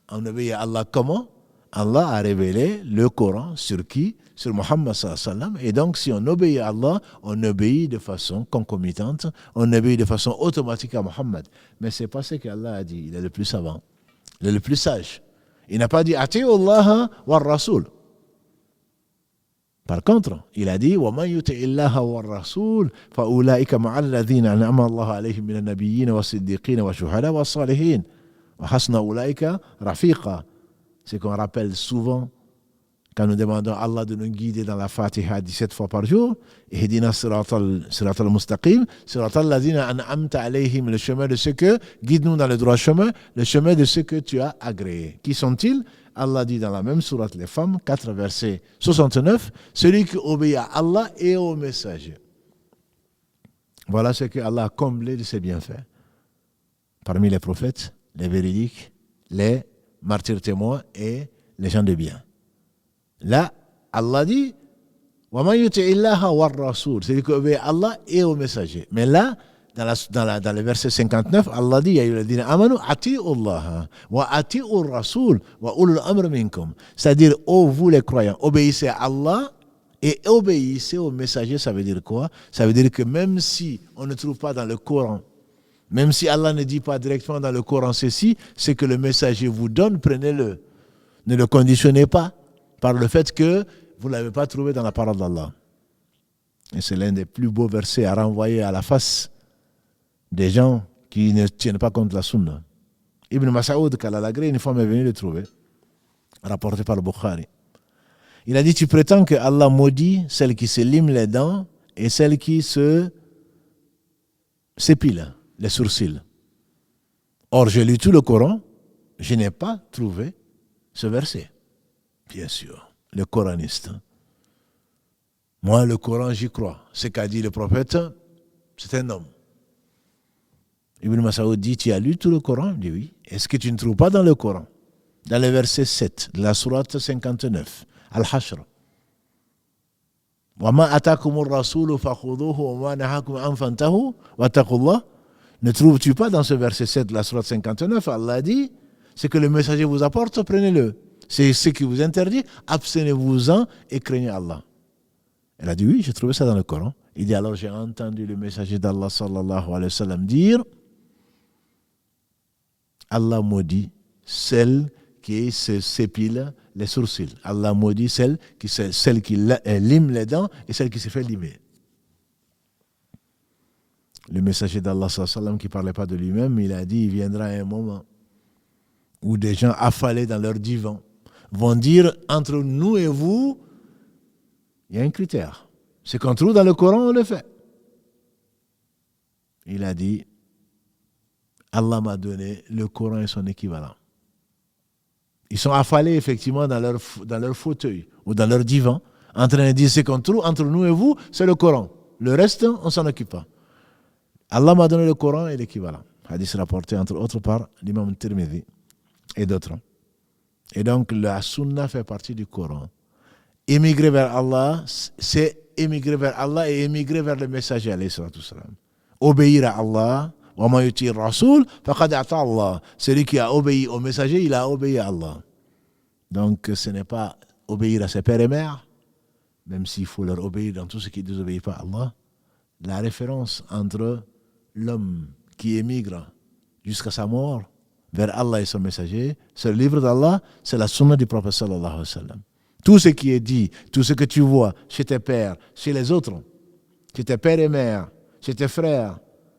on obéit à Allah comment? Allah a révélé le Coran sur qui? Sur Muhammad sallallahu alayhi wa sallam. Et donc, si on obéit à Allah, on obéit de façon concomitante, on obéit de façon automatique à Muhammad. Mais ce n'est pas ce qu'Allah a dit. Il est le plus savant, il est le plus sage. Il n'a pas dit Ati'u Allah wa Rasul. Par contre, il a dit وَمَنْ يُطِعِ اللَّهَ وَالرَّسُولَ فَأُولَٰئِكَ مَعَ الَّذِينَ أَنْعَمَ اللَّهُ عَلَيْهِم مِّنَ النَّبِيِّينَ وَالصِّدِّيقِينَ وَالشُّهَدَاءِ وَالصَّالِحِينَ وَحَسُنَ أُولَٰئِكَ رَفِيقًا. C'est qu'on rappelle souvent quand nous demandons à Allah de nous guider dans la Fatiha 17 fois par jour. Ihdina siratal mustaqim, siratal ladina an'amta alayhim, le chemin de ceux que, guide-nous dans le droit chemin, le chemin de ceux que tu as agréés. Qui sont-ils? Allah dit dans la même sourate les femmes, 4 verset 69, celui qui obéit à Allah et au messager. Voilà ce que Allah a comblé de ses bienfaits. Parmi les prophètes, les véridiques, les martyrs témoins et les gens de bien. Là, Allah dit وَمَنْ يُطِعِ اللَّهَ وَالرَّسُولَ, celui qui obéit à Allah et au messager. Mais là, dans le verset 59, Allah dit, c'est-à-dire, ô vous les croyants, obéissez à Allah et obéissez au messager. Ça veut dire quoi? Ça veut dire que même si on ne trouve pas dans le Coran, même si Allah ne dit pas directement dans le Coran ceci, c'est que le messager vous donne, prenez-le. Ne le conditionnez pas par le fait que vous ne l'avez pas trouvé dans la parole d'Allah. Et c'est l'un des plus beaux versets à renvoyer à la face des gens qui ne tiennent pas compte de la sunna. Ibn Mas'ud, Kalalagré, une fois m'est venu le trouver, rapporté par le Bukhari. Il a dit, tu prétends que Allah maudit celle qui se lime les dents et celle qui s'épile les sourcils. Or, j'ai lu tout le Coran, je n'ai pas trouvé ce verset. Bien sûr, le coraniste. Moi, le Coran, j'y crois. Ce qu'a dit le prophète, c'est un homme. Ibn Mas'ud dit, tu as lu tout le Coran? Il dit oui. Est-ce que tu ne trouves pas dans le Coran, dans le verset 7 de la sourate 59, Al-Hashr, وَمَا أَتَاكُمُ الرَّسُولُ فَخُذُوهُ وَمَا نَهَاكُمْ عَنْهُ فَانْتَهُوا وَاتَّقُوا اللَّهَ, Ne trouves-tu pas dans ce verset 7 de la sourate 59, Allah dit, ce que le messager vous apporte, prenez-le. C'est ce qui vous interdit, abstenez-vous-en et craignez Allah. Elle a dit oui, j'ai trouvé ça dans le Coran. Il dit alors j'ai entendu le messager d'Allah sallallahu alayhi wa sallam dire, Allah maudit celle qui s'épile les sourcils. Allah maudit celle qui lime les dents et celle qui se fait limer. Le messager d'Allah sallallahu alayhi wa sallam qui ne parlait pas de lui-même, il a dit, il viendra un moment où des gens affalés dans leur divan vont dire, entre nous et vous, il y a un critère. Ce qu'on trouve dans le Coran, on le fait. Il a dit, Allah m'a donné le Coran et son équivalent. Ils sont affalés effectivement dans leur fauteuil ou dans leur divan, en train de dire ce qu'on trouve entre nous et vous, c'est le Coran. Le reste, on ne s'en occupe pas. Allah m'a donné le Coran et l'équivalent. Hadith rapporté entre autres par l'imam Tirmidhi et d'autres. Et donc la sunna fait partie du Coran. Émigrer vers Allah, c'est émigrer vers Allah et émigrer vers le messager alayhi salatu wassalam. Obéir à Allah, wa ma yuti ar-rasul faqad ata Allah. Celui qui a obéi au messager, il a obéi à Allah. Donc ce n'est pas obéir à ses pères et mères, même s'il faut leur obéir dans tout ce qui ne désobéit pas à Allah. La référence entre l'homme qui émigre jusqu'à sa mort vers Allah et son messager, c'est le livre d'Allah, c'est la sunna du prophète sallallahu alayhi wa sallam. Tout ce qui est dit, tout ce que tu vois chez tes pères, chez les autres, chez tes pères et mères, chez tes frères,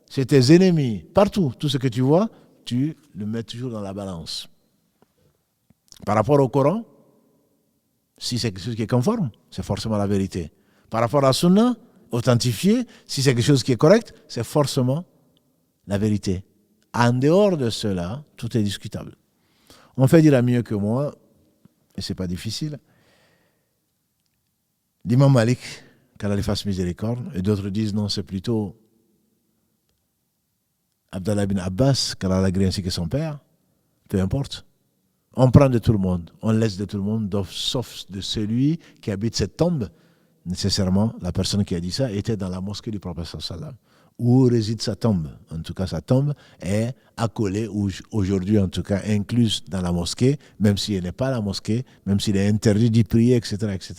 chez tes ennemis, partout, tout ce que tu vois, tu le mets toujours dans la balance. Par rapport au Coran, si c'est quelque chose qui est conforme, c'est forcément la vérité. Par rapport à la sunna, authentifié, si c'est quelque chose qui est correct, c'est forcément la vérité. En dehors de cela, tout est discutable. On fait dire mieux que moi, et ce n'est pas difficile. L'imam Malik, qu'Allah lui fasse miséricorde, et d'autres disent non, c'est plutôt Abdallah ibn Abbas, qu'Allah l'a gré ainsi que son père, peu importe. On prend de tout le monde, on laisse de tout le monde, sauf de celui qui habite cette tombe. Nécessairement, la personne qui a dit ça était dans la mosquée du prophète sallallahu alayhi wa sallam, où réside sa tombe. En tout cas, sa tombe est accolée, ou aujourd'hui en tout cas incluse dans la mosquée, même si elle n'est pas la mosquée, même s'il est interdit d'y prier, etc., etc.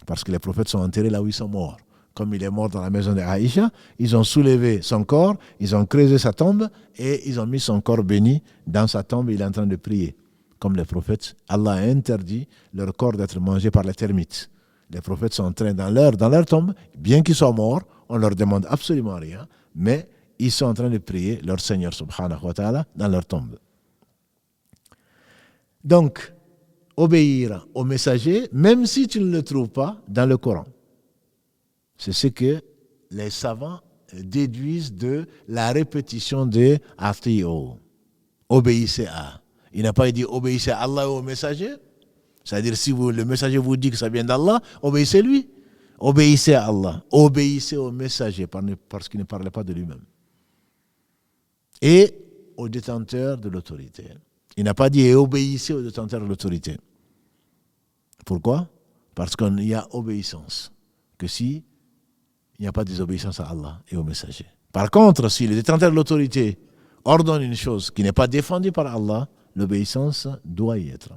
Parce que les prophètes sont enterrés là où ils sont morts. Comme il est mort dans la maison de Aïcha, ils ont soulevé son corps, ils ont creusé sa tombe et ils ont mis son corps béni dans sa tombe et il est en train de prier. Comme les prophètes, Allah a interdit leur corps d'être mangé par les termites. Les prophètes sont en train, dans leur tombe, bien qu'ils soient morts, on ne leur demande absolument rien, mais ils sont en train de prier leur Seigneur subhanahu wa ta'ala dans leur tombe. Donc, obéir au messager, même si tu ne le trouves pas dans le Coran. C'est ce que les savants déduisent de la répétition de Ati'o. Obéissez à. Il n'a pas dit obéissez à Allah et au messager. C'est-à-dire, si le messager vous dit que ça vient d'Allah, obéissez-lui. Obéissez à Allah. Obéissez au messager parce qu'il ne parlait pas de lui-même. Et au détenteur de l'autorité. Il n'a pas dit et obéissez au détenteur de l'autorité. Pourquoi? Parce qu'il y a obéissance. Que si il n'y a pas de désobéissance à Allah et au messager. Par contre, si le détenteur de l'autorité ordonne une chose qui n'est pas défendue par Allah, l'obéissance doit y être.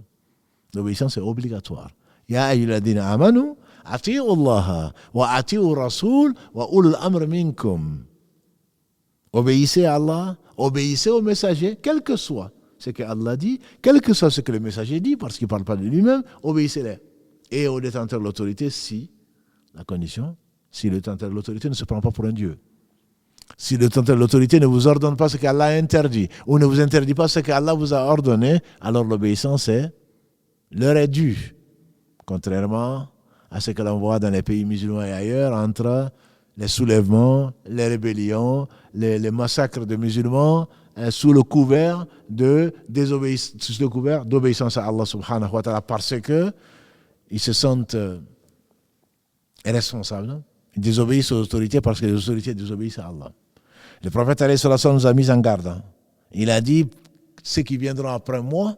L'obéissance est obligatoire. Ya ayyuhalladhina amanu ati'u Allah wa ati'u Rasul wa ulul amr minkum. Obéissez à Allah, obéissez au messager, quel que soit ce que Allah dit, quel que soit ce que le messager dit, parce qu'il ne parle pas de lui-même, obéissez-les. Et au détenteur de l'autorité, si, la condition, si le détenteur de l'autorité ne se prend pas pour un Dieu. Si le détenteur de l'autorité ne vous ordonne pas ce qu'Allah a interdit, ou ne vous interdit pas ce qu'Allah vous a ordonné, alors l'obéissance leur est due. Contrairement à ce que l'on voit dans les pays musulmans et ailleurs, entre les soulèvements, les rébellions, les massacres de musulmans, sous le couvert d'obéissance à Allah subhanahu wa ta'ala, parce qu'ils se sentent responsables. Ils désobéissent aux autorités parce que les autorités désobéissent à Allah. Le prophète alayhi salam nous a mis en garde. Il a dit, ceux qui viendront après moi,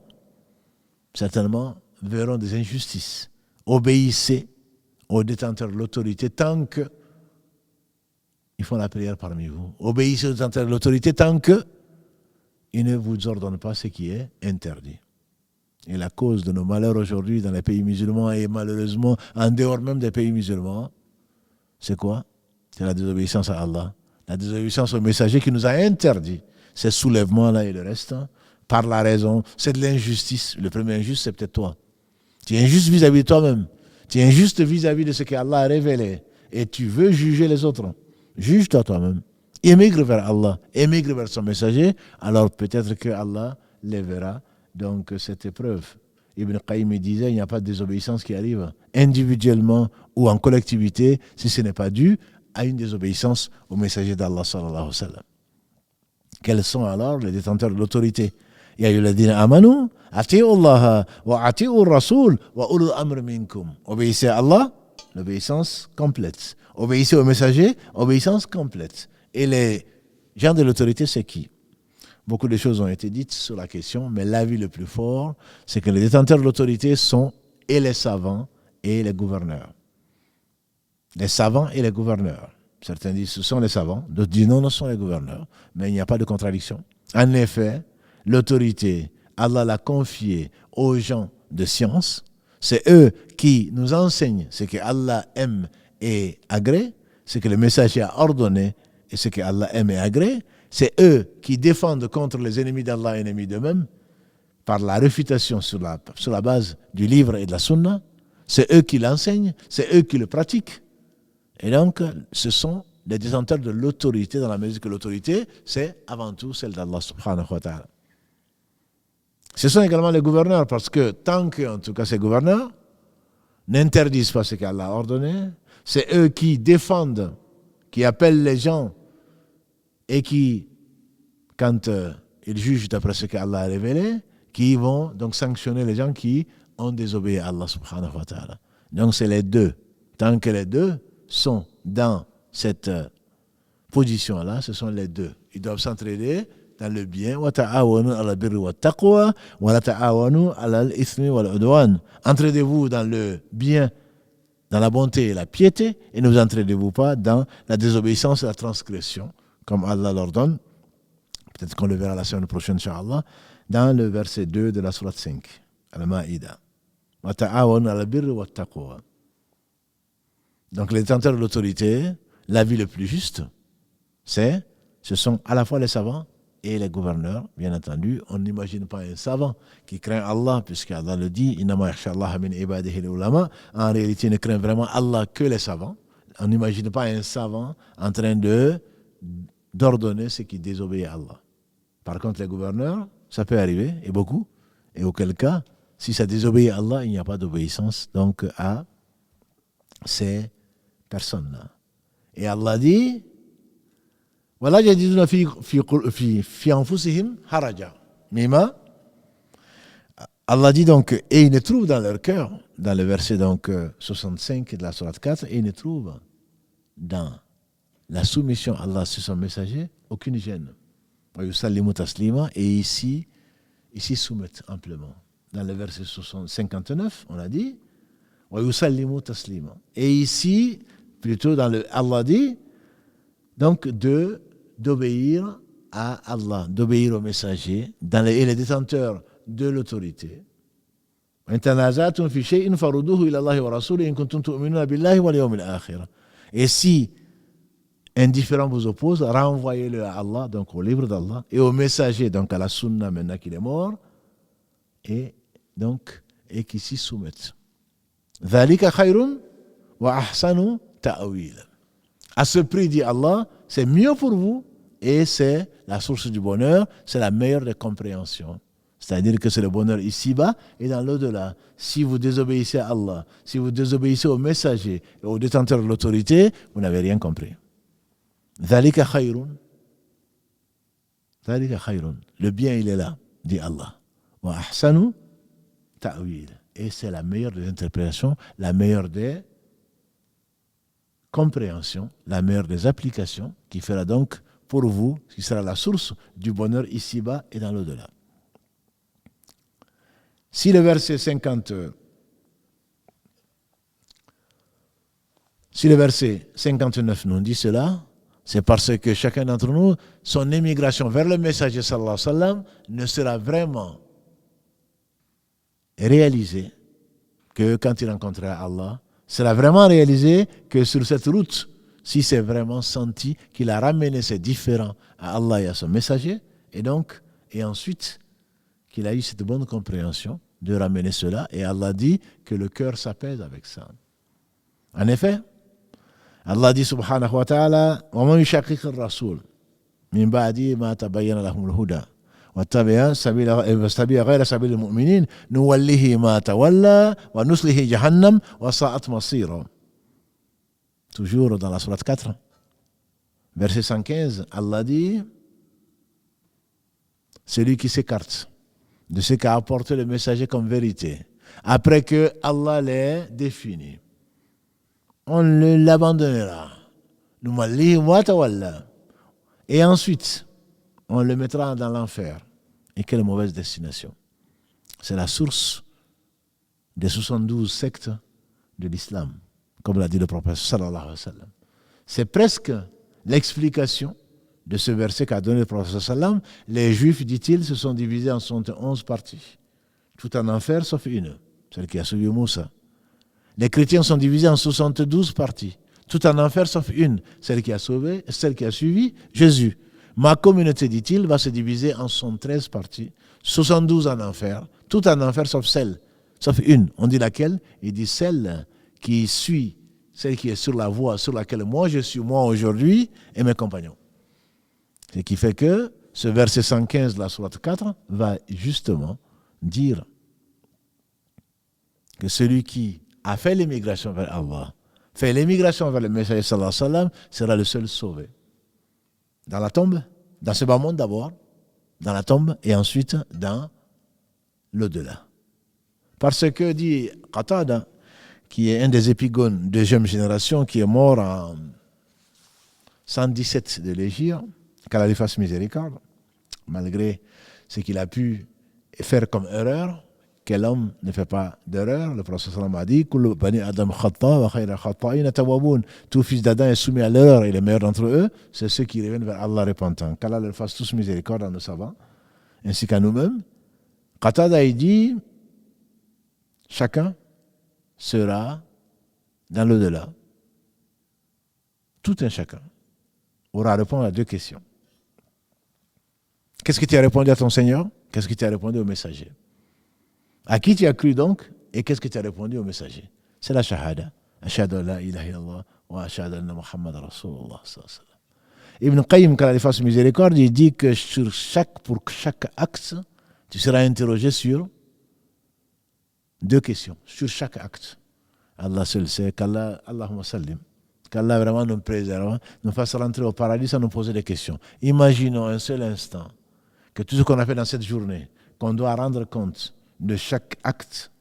certainement, verront des injustices. Obéissez aux détenteurs de l'autorité tant qu'ils ils font la prière parmi vous. Obéissez aux détenteurs de l'autorité tant qu'ils ne vous ordonnent pas ce qui est interdit. Et la cause de nos malheurs aujourd'hui dans les pays musulmans et malheureusement en dehors même des pays musulmans, c'est quoi? C'est la désobéissance à Allah. La désobéissance au messager qui nous a interdit ces soulèvements-là et le reste, par la raison, c'est de l'injustice. Le premier injuste, c'est peut-être toi. Tu es injuste vis-à-vis de toi-même. Tu es injuste vis-à-vis de ce qu'Allah a révélé. Et tu veux juger les autres. Juge-toi toi-même. Émigre vers Allah, émigre vers son messager, alors peut-être que Allah les verra. Donc cette épreuve. Ibn Qayyim disait, il n'y a pas de désobéissance qui arrive individuellement ou en collectivité si ce n'est pas dû à une désobéissance au messager d'Allah sallallahu alayhi wa sallam. Quels sont alors les détenteurs de l'autorité? Ya ayyuhalladhina amanu ati'u Allah wa ati'u Rasul wa ulul amri minkum. Obéissez à Allah, l'obéissance complète. Obéissez au messager, obéissance complète. Et les gens de l'autorité, c'est qui? Beaucoup de choses ont été dites sur la question, mais l'avis le plus fort, c'est que les détenteurs de l'autorité sont et les savants et les gouverneurs. Les savants et les gouverneurs. Certains disent ce sont les savants, d'autres disent non, ce sont les gouverneurs. Mais il n'y a pas de contradiction. En effet, l'autorité, Allah l'a confiée aux gens de science. C'est eux qui nous enseignent ce que Allah aime et agrée, ce que le messager a ordonné et ce que Allah aime et agrée. C'est eux qui défendent contre les ennemis d'Allah et ennemis d'eux-mêmes par la réfutation sur la base du livre et de la sunna. C'est eux qui l'enseignent, c'est eux qui le pratiquent. Et donc, ce sont les détenteurs de l'autorité, dans la mesure que l'autorité, c'est avant tout celle d'Allah subhanahu wa ta'ala. Ce sont également les gouverneurs, parce que tant que, en tout cas, ces gouverneurs n'interdisent pas ce qu'Allah a ordonné, c'est eux qui défendent, qui appellent les gens et qui, quand ils jugent d'après ce qu'Allah a révélé, qui vont donc sanctionner les gens qui ont désobéi à Allah subhanahu wa ta'ala. Donc c'est les deux. Tant que les deux sont dans cette position-là, ce sont les deux. Ils doivent s'entraider dans le bien. Entraidez-vous dans le bien, dans la bonté et la piété, et ne vous entraidez-vous pas dans la désobéissance et la transgression, comme Allah l'ordonne. Peut-être qu'on le verra la semaine prochaine, Inch'Allah, dans le verset 2 de la sourate 5, Al-Ma'ida. Donc les détenteurs de l'autorité, l'avis le plus juste, ce sont à la fois les savants et les gouverneurs, bien entendu. On n'imagine pas un savant qui craint Allah, puisque Allah le dit, en réalité, il ne craint vraiment Allah que les savants. On n'imagine pas un savant en train d'ordonner ce qui désobéit à Allah. Par contre, les gouverneurs, ça peut arriver, et beaucoup, et auquel cas, si ça désobéit à Allah, il n'y a pas d'obéissance donc à ces personnes-là. Et Allah dit, voilà, yajiduna fi anfusihim haraja. Mima. Allah dit donc, et ils ne trouvent dans leur cœur, dans le verset donc 65 de la sourate 4, et ils ne trouvent dans la soumission à Allah sur son messager aucune gêne. Et ici, ils s'y soumettent amplement. Dans le verset 59, on a dit, et ici, plutôt dans le Allah dit, donc d'obéir à Allah, d'obéir au messager, et les détenteurs de l'autorité. Et si un différent vous oppose, renvoyez-le à Allah, donc au livre d'Allah, et au messager, donc à la sunna maintenant qu'il est mort, et qui s'y soumettent. ذَلِكَ خَيْرٌ وَأَحْسَنُ تَأْوِيلًا. À ce prix, dit Allah, c'est mieux pour vous, et c'est la source du bonheur, c'est la meilleure des compréhensions. C'est-à-dire que c'est le bonheur ici-bas et dans l'au-delà. Si vous désobéissez à Allah, si vous désobéissez au messager et au détenteur de l'autorité, vous n'avez rien compris. ذَلِكَ خَيْرٌ. ذَلِكَ خَيْرٌ. Le bien, il est là, dit Allah. وَأَحْسَنُ تَأْوِيلًا. Et c'est la meilleure des interprétations, la meilleure des compréhensions, la meilleure des applications, qui fera donc pour vous, qui sera la source du bonheur ici-bas et dans l'au-delà. Si le verset 59 nous dit cela, C'est parce que chacun d'entre nous, son émigration vers le messager sallallahu alayhi wa sallam ne sera vraiment réalisée que quand il rencontrera Allah, sera vraiment réalisé que sur cette route, si c'est vraiment senti qu'il a ramené ses différends à Allah et à son messager, et ensuite qu'il a eu cette bonne compréhension de ramener cela, et Allah dit que le cœur s'apaise avec ça. En effet, Allah dit subhanahu wa ta'ala, وَمَنْ يُشَاقِقِ الرَّسُولِ مِنْ بَعْدِ مَا تَبَيَّنَ لَهُمُ الْهُدَى وَاتَّبَعَ سَبِيلَ غَيْرَ سَبِيلِ الْمُؤْمِنِينَ نُوَلِّهِ مَا تَوَلَّى وَنُصْلِهِ جَهَنَّمَ وَسَاءَتْ مَصِيرًا. Toujours dans la sourate 4, verset 115, Allah dit, celui qui s'écarte de ce qu'a apporté le messager comme vérité, après que Allah l'ait défini, on l'abandonnera. Et ensuite, on le mettra dans l'enfer. Et quelle mauvaise destination. C'est la source des 72 sectes de l'islam, comme l'a dit le prophète sallallahu alayhi wa sallam. C'est presque l'explication de ce verset qu'a donné le prophète sallallahu alayhi wa sallam. Les juifs, dit-il, se sont divisés en 71 parties, tout en enfer sauf une, celle qui a suivi Moussa. Les chrétiens sont divisés en 72 parties, tout en enfer sauf une, celle qui a suivi Jésus. Ma communauté, dit-il, va se diviser en 73 parties, 72 en enfer, tout en enfer sauf une. On dit laquelle? Il dit celle qui suit, celle qui est sur la voie sur laquelle moi je suis, moi aujourd'hui, et mes compagnons. Ce qui fait que ce verset 115 de la sourate 4 va justement dire que celui qui a fait l'immigration vers Allah, fait l'immigration vers le messager sallallahu alayhi wa sallam, sera le seul sauvé. Dans la tombe, dans ce bas monde d'abord, dans la tombe, et ensuite dans l'au-delà. Parce que, dit Qatada, qui est un des épigones de jeune génération, qui est mort en 117 de l'Hégire, qu'Allah lui fasse miséricorde, malgré ce qu'il a pu faire comme erreur, quel homme ne fait pas d'erreur? Le prophète sallam a dit, tout fils d'Adam est soumis à l'erreur, et les meilleurs d'entre eux, c'est ceux qui reviennent vers Allah repentants. Qu'Allah leur fasse tous miséricorde à nos savants, ainsi qu'à nous-mêmes. Qatada a dit, chacun sera dans l'au-delà. Tout un chacun aura à répondre à deux questions. Qu'est-ce que tu as répondu à ton Seigneur? Qu'est-ce que tu as répondu au messager? À qui tu as cru donc? Et qu'est-ce que tu as répondu au messager? C'est la shahada. Ashhadu an la ilaha illallah wa ashhadu anna Muhammad Rasulullah. Ibn Qayyim, quand il fasse miséricorde, il dit que pour chaque acte, tu seras interrogé sur deux questions. Sur chaque acte. Allah seul sait qu'Allah, Allahumma sallim, qu'Allah vraiment nous préserve, nous fasse rentrer au paradis sans nous poser des questions. Imaginons un seul instant que tout ce qu'on a fait dans cette journée, qu'on doit rendre compte de chaque acte.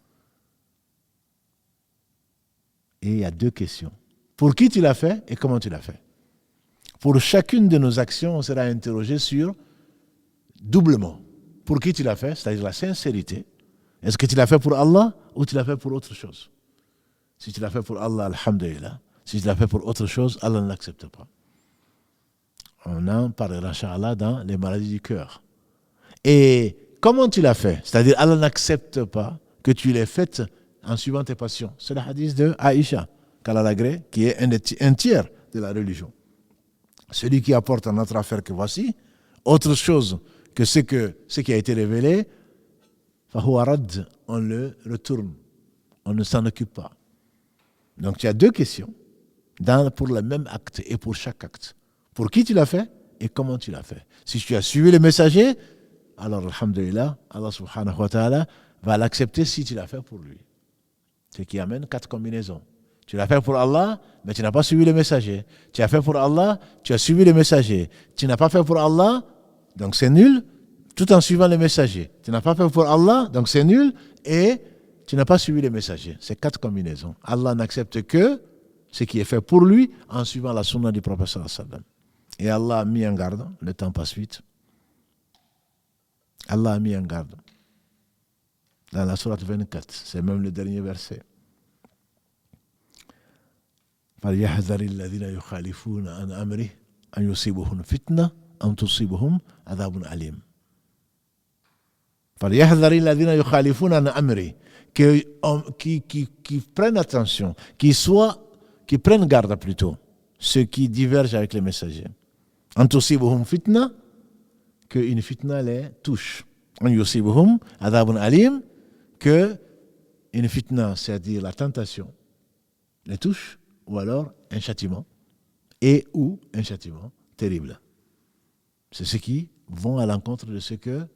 Et il y a deux questions. Pour qui tu l'as fait et comment tu l'as fait? Pour chacune de nos actions, on sera interrogé sur doublement. Pour qui tu l'as fait, c'est-à-dire la sincérité. Est-ce que tu l'as fait pour Allah ou tu l'as fait pour autre chose? Si tu l'as fait pour Allah, alhamdulillah. Si tu l'as fait pour autre chose, Allah ne l'accepte pas. On en parlera, Inch'Allah, dans les maladies du cœur. Et comment tu l'as fait? C'est-à-dire, Allah n'accepte pas que tu l'aies faite en suivant tes passions. C'est le hadith de Aïcha, qu'Allah l'agrée, qui est un tiers de la religion. Celui qui apporte à notre affaire que voici, autre chose que ce qui a été révélé, on le retourne. On ne s'en occupe pas. Donc, tu as deux questions pour le même acte et pour chaque acte. Pour qui tu l'as fait et comment tu l'as fait. Si tu as suivi le messager, alors, alhamdulillah, Allah subhanahu wa ta'ala va l'accepter si tu l'as fait pour lui. Ce qui amène 4 combinaisons. Tu l'as fait pour Allah, mais tu n'as pas suivi le messager. Tu as fait pour Allah, tu as suivi le messager. Tu n'as pas fait pour Allah, donc c'est nul, tout en suivant le messager. Tu n'as pas fait pour Allah, donc c'est nul, et tu n'as pas suivi le messager. C'est 4 combinaisons. Allah n'accepte que ce qui est fait pour lui en suivant la sunna du prophète sallallahu alayhi wa sallam. Et Allah a mis en garde, le temps passe vite. Allah a mis en garde. Dans la sourate 24, c'est même le dernier verset. فَلْيَحْذَرِ الَّذِينَ يُخَالِفُونَ عَنْ أَمْرِهِ أن يصيبهم فتنة أو تصيبهم عذاب أليم. فليحذر الذين يخالفون عن أمره, qui prennent attention, qui prennent garde plutôt, ceux qui divergent avec les messagers. أن تصيبهم فتنة, qu'une fitna les touche. أن يصيبهم عذاب أليم, que une fitna, c'est-à-dire la tentation, les touche, ou alors un châtiment, et ou un châtiment terrible. C'est ceux qui vont à l'encontre de ce que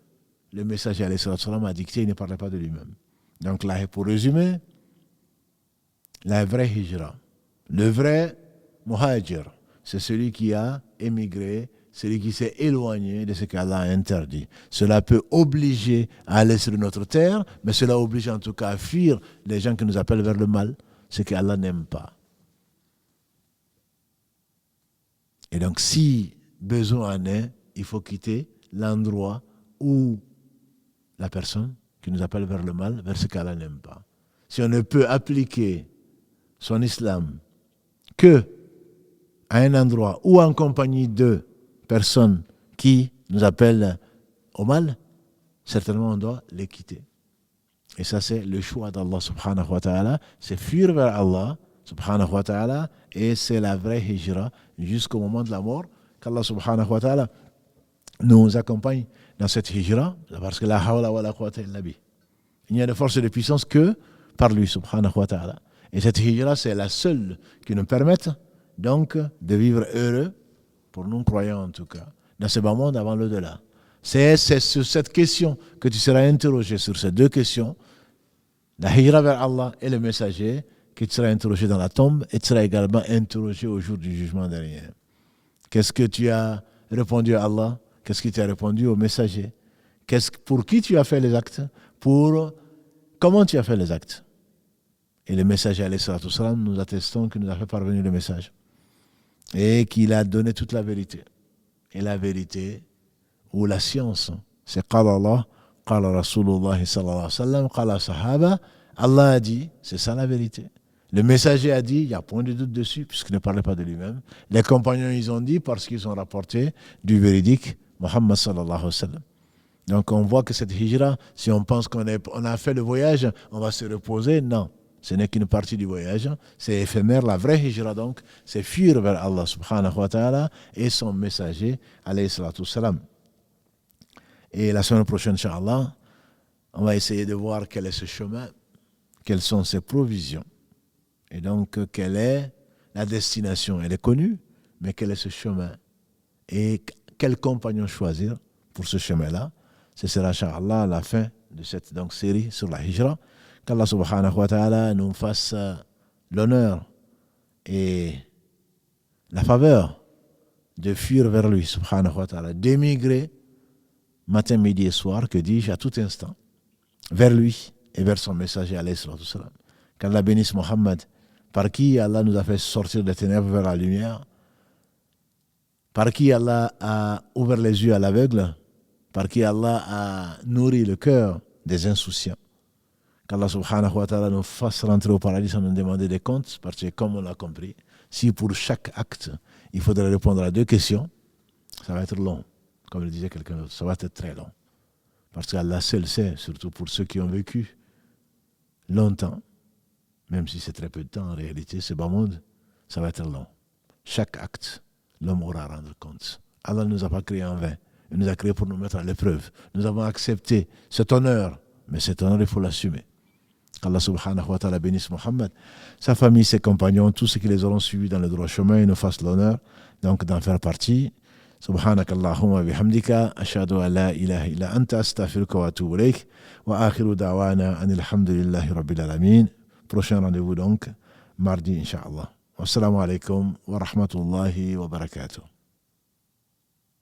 le messager alayhi salatu wasalam a dicté, il ne parlait pas de lui-même. Donc là, pour résumer, la vraie hijra, le vrai muhajir, c'est celui qui a émigré, celui qui s'est éloigné de ce qu'Allah a interdit. Cela peut obliger à aller sur notre terre, mais cela oblige en tout cas à fuir les gens qui nous appellent vers le mal, ce qu'Allah n'aime pas. Et donc, si besoin en est, il faut quitter l'endroit où la personne qui nous appelle vers le mal, vers ce qu'Allah n'aime pas. Si on ne peut appliquer son islam que à un endroit ou en compagnie de personnes qui nous appellent au mal, certainement on doit les quitter. Et ça, c'est le choix d'Allah subhanahu wa ta'ala, c'est fuir vers Allah subhanahu wa ta'ala, et c'est la vraie hijra jusqu'au moment de la mort, qu'Allah subhanahu wa ta'ala nous accompagne dans cette hijra, parce que la hawla wa la quwwata illa billah. Il n'y a de force et de puissance que par lui subhanahu wa ta'ala. Et cette hijra, c'est la seule qui nous permette donc de vivre heureux, pour nous croyants en tout cas, dans ce bas monde avant l'au-delà. C'est sur cette question que tu seras interrogé, sur ces deux questions, la hijra vers Allah et le messager, que tu seras interrogé dans la tombe, et tu seras également interrogé au jour du jugement dernier. Qu'est-ce que tu as répondu à Allah? Qu'est-ce que tu as répondu au messager? Pour qui tu as fait les actes? Comment tu as fait les actes? Et le messager, alayhi salatu wassalam, nous attestons qu'il nous a fait parvenir le message. Et qu'il a donné toute la vérité. Et la vérité, ou la science, c'est qala Allah, qala Rasulullah sallallahu alayhi wa sallam, qala sahaba. Allah a dit, c'est ça la vérité. Le messager a dit, il n'y a point de doute dessus, puisqu'il ne parlait pas de lui-même. Les compagnons, ils ont dit, parce qu'ils ont rapporté du véridique, Muhammad sallallahu alayhi wa sallam. Donc on voit que cette hijra, si on pense qu'on a fait le voyage, on va se reposer, non. Ce n'est qu'une partie du voyage, c'est éphémère. La vraie hijra donc, c'est fuir vers Allah subhanahu wa ta'ala et son messager, alayhi salatu wassalam. Et la semaine prochaine, Inch'Allah, on va essayer de voir quel est ce chemin, quelles sont ses provisions. Et donc, quelle est la destination? Elle est connue, mais quel est ce chemin? Et quel compagnon choisir pour ce chemin-là? Ce sera, Inch'Allah, la fin de cette donc, série sur la hijra. Qu'Allah subhanahu wa ta'ala nous fasse l'honneur et la faveur de fuir vers lui, subhanahu wa ta'ala, d'émigrer matin, midi et soir, que dis-je, à tout instant, vers lui et vers son messager, alayhi salatu wassalam. Qu'Allah bénisse Mohammed, par qui Allah nous a fait sortir des ténèbres vers la lumière, par qui Allah a ouvert les yeux à l'aveugle, par qui Allah a nourri le cœur des insouciants. Qu'Allah subhanahu wa ta'ala nous fasse rentrer au paradis sans nous demander des comptes, parce que comme on l'a compris, si pour chaque acte, il faudrait répondre à deux questions, ça va être long. Comme le disait quelqu'un d'autre, ça va être très long. Parce qu'Allah seul sait, surtout pour ceux qui ont vécu longtemps, même si c'est très peu de temps en réalité, ce bas monde, ça va être long. Chaque acte, l'homme aura à rendre compte. Allah ne nous a pas créés en vain. Il nous a créés pour nous mettre à l'épreuve. Nous avons accepté cet honneur, mais cet honneur, il faut l'assumer. Qu'Allah subhanahu wa ta'ala bénisse Mohammed, sa famille, ses compagnons, tous ceux qui les auront suivis dans le droit chemin, et nous fassent l'honneur donc d'en faire partie. سبحانك اللهم وبحمدك أشهد أن لا إله إلا أنت أستغفرك وأتوب إليك وآخر دعوانا أن الحمد لله رب العالمين. Prochain rendez-vous donc mardi Inch'Allah. Wassalamu alaikum wa rahmatullahi wa barakatuh.